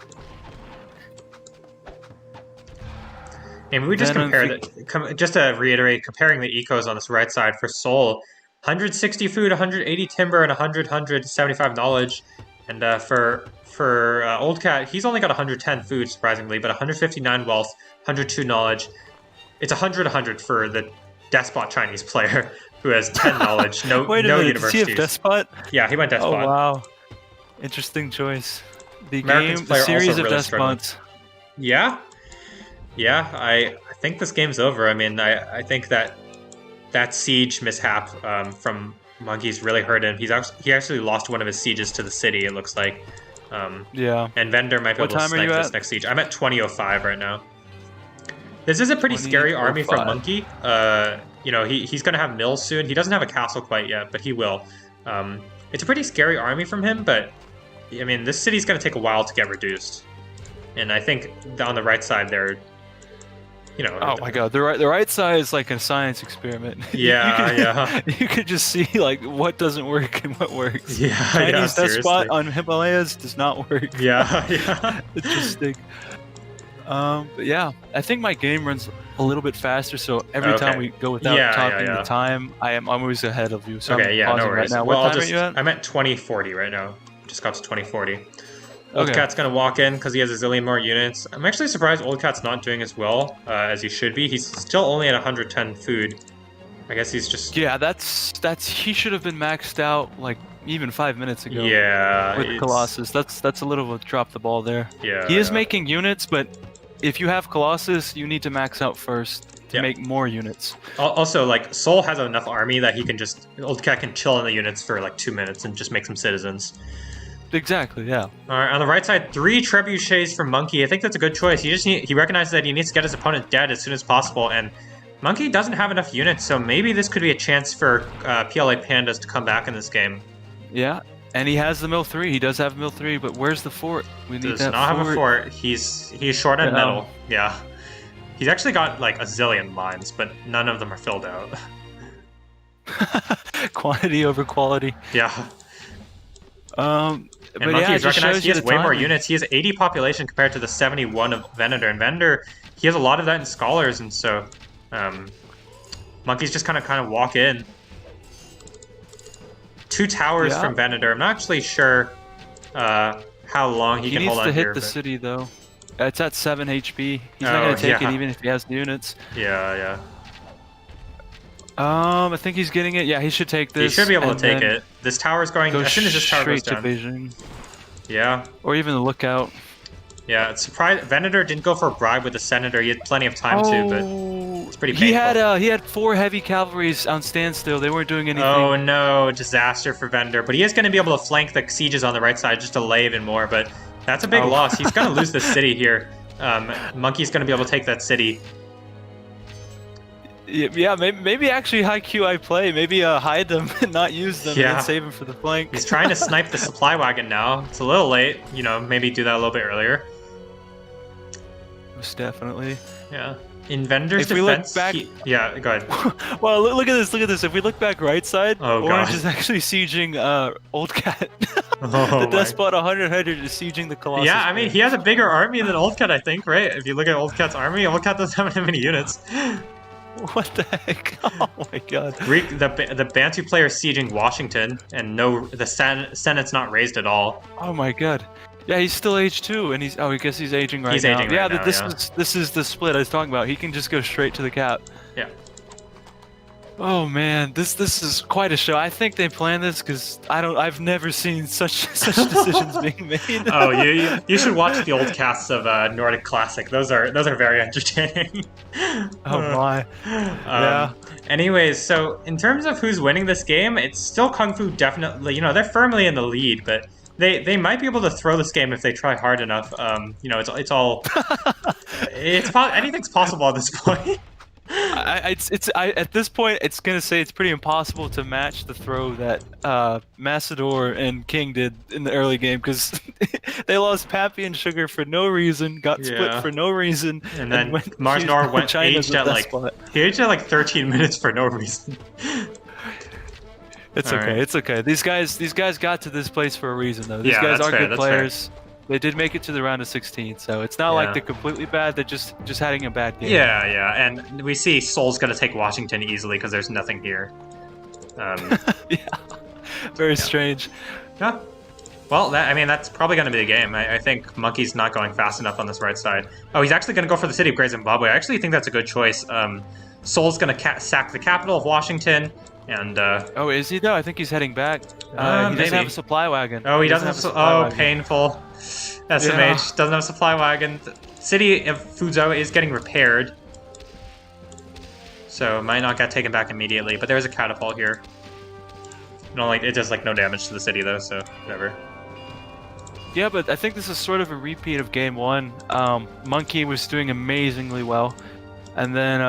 And we just just to reiterate, comparing the ecos on this right side for Seoul, 160 food, 180 timber, and 175 knowledge. And for Old Cat, he's only got 110 food, surprisingly, but 159 wealth, 102 knowledge. It's 100 for the Despot Chinese player who has 10 knowledge, no universities. Does he have Despot? Yeah, he went Despot. Oh wow, interesting choice. The Americans series of really Despots. Yeah, I think this game's over. I mean, I think that siege mishap from Monkey's really hurt him. He actually lost one of his sieges to the city, it looks like. Yeah. And Vendor might be able to snipe this next siege. I'm at 2005 right now. This is a pretty scary army from Monkey. You know, he's going to have mills soon. He doesn't have a castle quite yet, but he will. It's a pretty scary army from him, but, I mean, this city's going to take a while to get reduced. And I think on the right side there, you know... Oh my god, the right side is like a science experiment. Yeah, You could just see, like, what doesn't work and what works. Yeah, Chinese Despot on Himalayas does not work. Yeah. It's interesting. But yeah, I think my game runs a little bit faster, so every time we go without talking the time, I'm always ahead of you. So I'm pausing right now. What time are you at? I'm at 2040 right now. Just got to 2040. Old Cat's gonna walk in because he has a zillion more units. I'm actually surprised Old Cat's not doing as well as he should be. He's still only at 110 food. I guess he's just... Yeah, that's he should have been maxed out like even 5 minutes ago. Yeah, with Colossus, that's a little bit drop the ball there. Yeah, he is making units, but if you have Colossus, you need to max out first to make more units. Also, like, Seoul has enough army that he can just... Old Cat can chill in the units for like 2 minutes and just make some citizens. Exactly, yeah. Alright, on the right side, 3 trebuchets from Monkey. I think that's a good choice. He recognizes that he needs to get his opponent dead as soon as possible, and Monkey doesn't have enough units, so maybe this could be a chance for PLA Pandas to come back in this game. Yeah, and he has the mill 3. He does have mill 3, but where's the fort? We need that fort. Does not have a fort. He's short on metal. Yeah. He's actually got like a zillion mines, but none of them are filled out. Quantity over quality. Yeah. And Monkey's recognized he has way more units. He has 80 population compared to the 71 of Venator. And Venator, he has a lot of that in Scholars, and so Monkey's just kind of walk in. 2 towers from Venator. I'm not actually sure how long he can hold on here. He needs to hit the city, though. It's at 7 HP. He's not going to take it even if he has the units. Yeah. I think he's getting it. Yeah, he should take this. He should be able to and take then it. This tower's going, Go as soon as this tower goes straight to down. Beijing. Yeah. Or even the lookout. Yeah, it's surprised Venator didn't go for a bribe with the Senator. He had plenty of time to, but it's pretty painful. He had 4 heavy cavalries on standstill. They weren't doing anything. Oh no, disaster for Venator. But he is going to be able to flank the sieges on the right side, just delay even more. But that's a big loss. He's going to lose this city here. Monkey's going to be able to take that city. Yeah, maybe actually high QI play. Maybe hide them and not use them, and then save them for the flank. He's trying to snipe the supply wagon now. It's a little late. You know, maybe do that a little bit earlier. Most definitely. Yeah. In Venator's If we look defense, back- yeah, go ahead. Well, look at this. Look at this. If we look back right side, Oh, Orange God. is actually sieging Old Cat. Oh, The my. Despot 100 is sieging the Colossus. Yeah, I mean, he has a bigger army than Old Cat, I think, right? If you look at Old Cat's army, Old Cat doesn't have that many units. What the heck? Oh my god. The Bantu player is sieging Washington, and the Senate's not raised at all. Oh my god. Yeah, he's still age 2, and I guess he's aging right He's now. aging yeah, right now, this is the split I was talking about. He can just go straight to the cap. Yeah. Oh man, this is quite a show. I think they planned this because I've never seen such decisions being made. Oh, you should watch the old casts of Nordic Classic. Those are very entertaining. Oh my. Yeah. Anyways, so in terms of who's winning this game, it's still Kungfu definitely. You know, they're firmly in the lead, but they might be able to throw this game if they try hard enough. You know, it's all anything's possible at this point. At this point, it's gonna say it's pretty impossible to match the throw that Massador and King did in the early game because they lost Pappy and Sugar for no reason, got split for no reason, and then Marsnor aged at like 13 minutes for no reason. It's okay. It's okay. These guys got to this place for a reason, though. These guys are good players. They did make it to the round of 16, so it's not like they're completely bad. They're just having a bad game. Yeah, and we see Seoul's gonna take Washington easily because there's nothing here. Yeah, very strange. Yeah. Well, I mean, that's probably going to be the game. I think Monkey's not going fast enough on this right side. Oh, he's actually going to go for the city of Great Zimbabwe. I actually think that's a good choice. Seoul's going to sack the capital of Washington, and... Oh, is he, though? I think he's heading back. He doesn't have a supply wagon. Oh, he doesn't have a supply wagon. painful. SMH doesn't have a supply wagon. The city of Fuzhou is getting repaired, so it might not get taken back immediately, but there's a catapult here. It does no damage to the city, though, so whatever. Yeah, but I think this is sort of a repeat of Game 1. Monkey was doing amazingly well, and then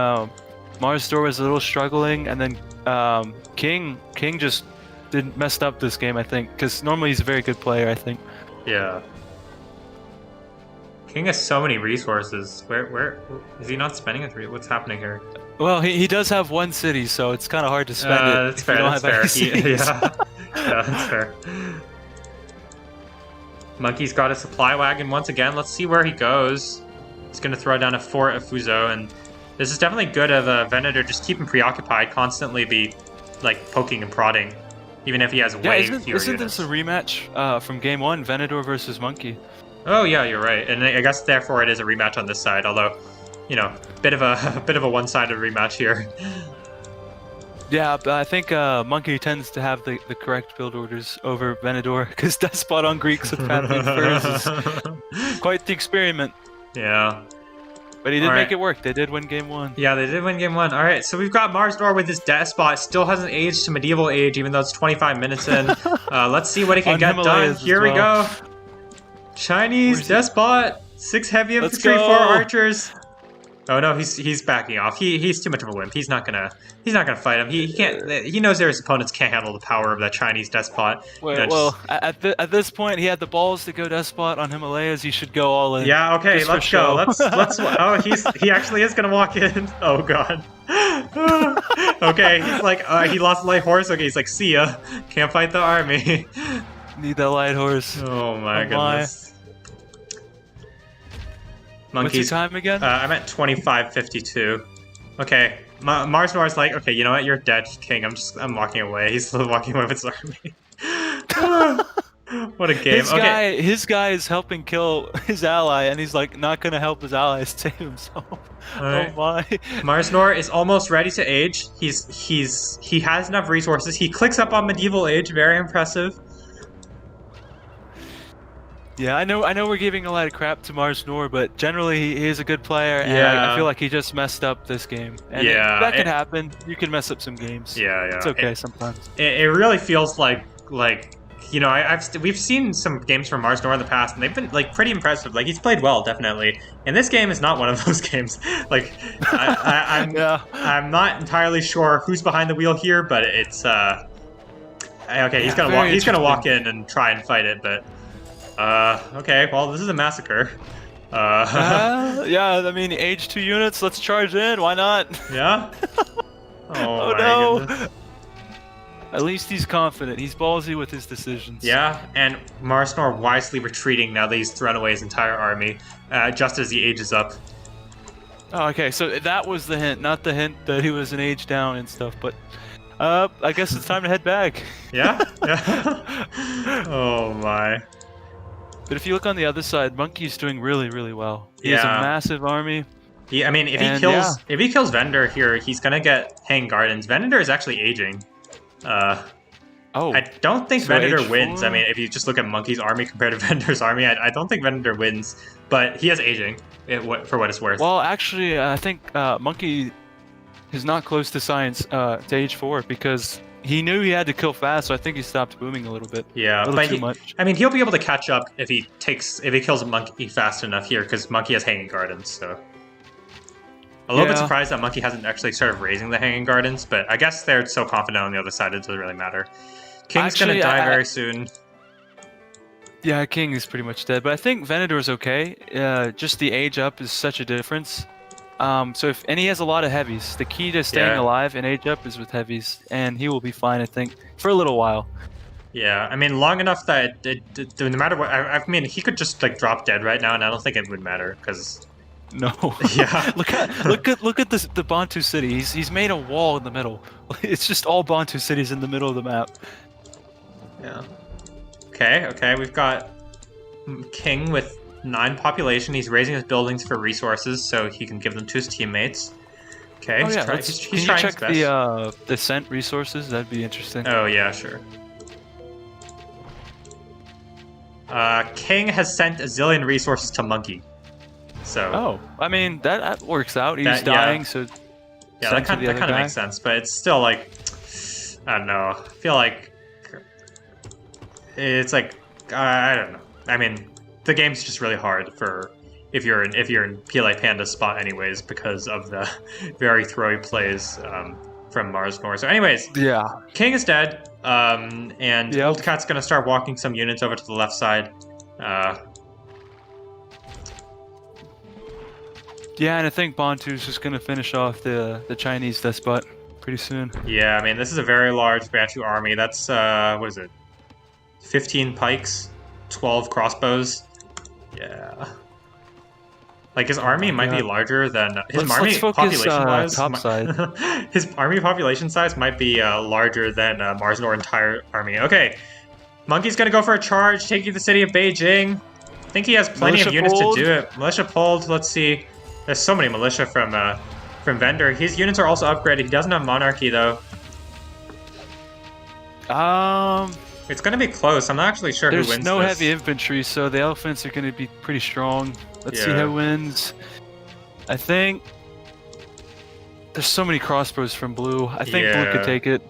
Marsdor was a little struggling, and then King just messed up this game, I think, because normally he's a very good player, I think. Yeah. King has so many resources. Where is he not spending it? What's happening here? Well, he does have one city, so it's kind of hard to spend it. That's fair. That's fair. Yeah, that's fair. Monkey's got a supply wagon once again. Let's see where he goes. He's going to throw down a fort of Fuzhou, and this is definitely good of Venator. Just keep him preoccupied, constantly be poking and prodding, even if he has way fewer units. Isn't this a rematch from Game 1, Venator versus Monkey? Oh yeah, you're right, and I guess therefore it is a rematch on this side. Although, you know, bit of a one-sided rematch here. Yeah, but I think Monkey tends to have the correct build orders over Venator, because Despot on Greeks with Pantheon Furs is quite the experiment. Yeah. But he did make it work. They did win Game 1. Yeah, they did win Game 1. All right, so we've got Marsdor with his Despot. Still hasn't aged to medieval age, even though it's 25 minutes in. Let's see what he can get done. Here we go. Chinese Despot, 6 heavy infantry, 4 archers. Oh no, he's backing off. He's too much of a wimp. He's not gonna fight him. He can't. He knows his opponents can't handle the power of that Chinese Despot. At this point, he had the balls to go Despot on Himalayas. He should go all in. Yeah. Okay. Let's go. Let's. Oh, he actually is gonna walk in. Oh god. Okay. He's he lost light horse. Okay. He's see ya. Can't fight the army. Need that light horse. Oh my goodness. What's your time again? I'm at 25:52. Okay, Marsnor's okay, you know what? You're dead, King. I'm walking away. He's still walking away with his army. What a game. His guy is helping kill his ally, and he's not gonna help his allies save himself. Alright. Oh my. Marsnor is almost ready to age. He has enough resources. He clicks up on medieval age. Very impressive. Yeah, I know we're giving a lot of crap to Mars Nor, but generally he is a good player, and Yeah. I feel like he just messed up this game. And Yeah, that could happen. You can mess up some games. Yeah, It's okay sometimes. It really feels like you know, we've seen some games from Mars Nor in the past, and they've been like pretty impressive. Like he's played well, definitely. And this game is not one of those games. Like I'm not entirely sure who's behind the wheel here, but it's okay. He's gonna walk in and try and fight it, but okay. Well, this is a massacre. Yeah, I mean, age 2 units. Let's charge in. Why not? Yeah. Oh my no. goodness. At least he's confident. He's ballsy with his decisions. Yeah, and Marsnor wisely retreating now that he's thrown away his entire army, just as he ages up. Oh, okay, so that was the hint, not the hint that he was an age down and stuff, but I guess it's time to head back. Yeah? Yeah. Oh my. But if you look on the other side, Monkey's doing really, really well. He has a massive army. I mean, if he kills Vendor here, he's gonna get Hanging Gardens. Vendor is actually aging. I don't think Vendor wins. I mean, if you just look at Monkey's army compared to Vendor's army, I don't think Vendor wins. But he is aging, for what it's worth. Well, actually, I think Monkey is not close to science to age 4 because he knew he had to kill fast, so I think he stopped booming a little bit. Yeah, a little too much. I mean, he'll be able to catch up if he kills a Monkey fast enough here, because Monkey has Hanging Gardens. So a little bit surprised that Monkey hasn't actually started raising the Hanging Gardens, but I guess they're so confident on the other side it doesn't really matter. King's gonna die very soon. Yeah, King is pretty much dead, but I think Venador's okay. Just the age up is such a difference. So and he has a lot of heavies. The key to staying alive and age up is with heavies, and he will be fine, I think, for a little while. Yeah, I mean, long enough that no matter what, I mean, he could just like drop dead right now, and I don't think it would matter because. No. Yeah. look at this, the Bantu city. He's made a wall in the middle. It's just all Bantu cities in the middle of the map. Yeah. Okay. We've got King with 9 population. He's raising his buildings for resources so he can give them to his teammates. Okay. Oh, yeah. He's can you trying check his best. the scent resources? That'd be interesting. Oh yeah, sure. King has sent a zillion resources to Monkey. So. Oh, I mean that works out. He's dying, so. Yeah, that kind of makes sense, but it's still like, I don't know. I feel like it's like I don't know. I mean, the game's just really hard for if you're in PLA Panda's spot anyways because of the very throwy plays from Mars Nor. So anyways, yeah, King is dead, and Old Cat's gonna start walking some units over to the left side. Yeah, and I think Bantu's just gonna finish off the Chinese despot pretty soon. Yeah, I mean this is a very large Bantu army. That's what is it? 15 pikes, 12 crossbows. Yeah. Like his army might be larger than his army population-wise. Top side. His army population size might be larger than Mars Nor's entire army. Okay, Monkey's gonna go for a charge, taking the city of Beijing. I think he has plenty of units to do it. Militia pulled. Let's see. There's so many militia from Vendor. His units are also upgraded. He doesn't have monarchy though. It's gonna be close. I'm not actually sure who wins this. There's no heavy infantry, so the elephants are gonna be pretty strong. Let's see who wins. I think there's so many crossbows from blue. I think blue could take it.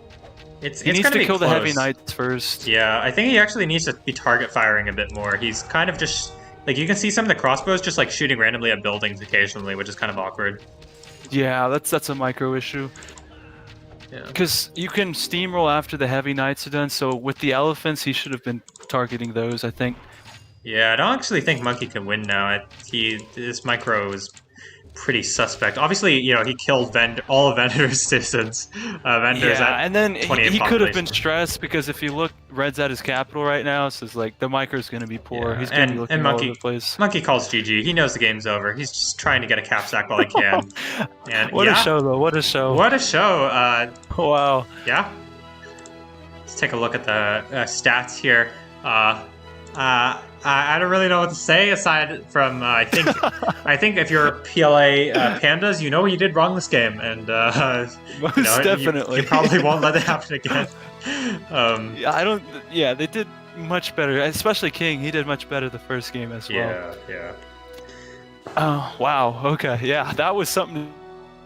He needs to kill the heavy knights first. Yeah, I think he actually needs to be target firing a bit more. He's kind of just like you can see some of the crossbows just like shooting randomly at buildings occasionally, which is kind of awkward. Yeah, that's a micro issue. Because you can steamroll after the heavy knights are done, so with the elephants, he should have been targeting those, I think. Yeah, I don't actually think Monkey can win now. This micro is pretty suspect. Obviously, you know, he killed all of Vendor's citizens. Vendor's at and then 28 he could have been stressed because if you look, Red's at his capital right now, so it's like the micro's going to be poor. He's going to be looking all over the place. Monkey calls GG. He knows the game's over. He's just trying to get a cap sack while he can. And what a show, though. What a show. What a show. Wow. Yeah. Let's take a look at the stats here. I don't really know what to say aside from I think if you're PLA Pandas, you know what you did wrong this game, and Most you know, definitely. you probably won't let it happen again. Yeah, I don't. Yeah, they did much better, especially King. He did much better the first game as well. Yeah. Oh wow. Okay. Yeah, that was something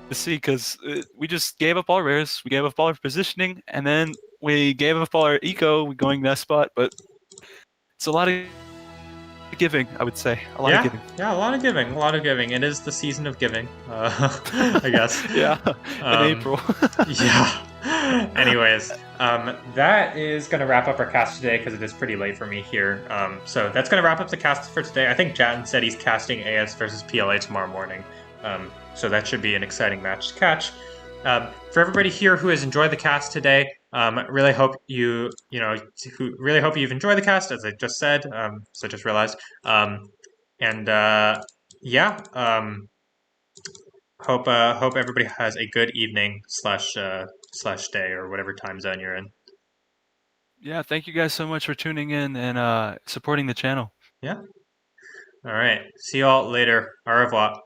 to see because we just gave up all rares, we gave up all our positioning, and then we gave up all our eco going nest spot. But it's a lot of giving, I would say. A lot of giving. Yeah, a lot of giving. It is the season of giving, I guess. Yeah, in April. Yeah. Anyways, that is going to wrap up our cast today because it is pretty late for me here. So that's going to wrap up the cast for today. I think Jatin said he's casting AS versus PLA tomorrow morning. So that should be an exciting match to catch. For everybody here who has enjoyed the cast today, really hope you've enjoyed the cast, as I just said. So I just realized. Hope everybody has a good evening slash day or whatever time zone you're in. Yeah, thank you guys so much for tuning in and supporting the channel. Yeah. All right. See you all later. Au revoir.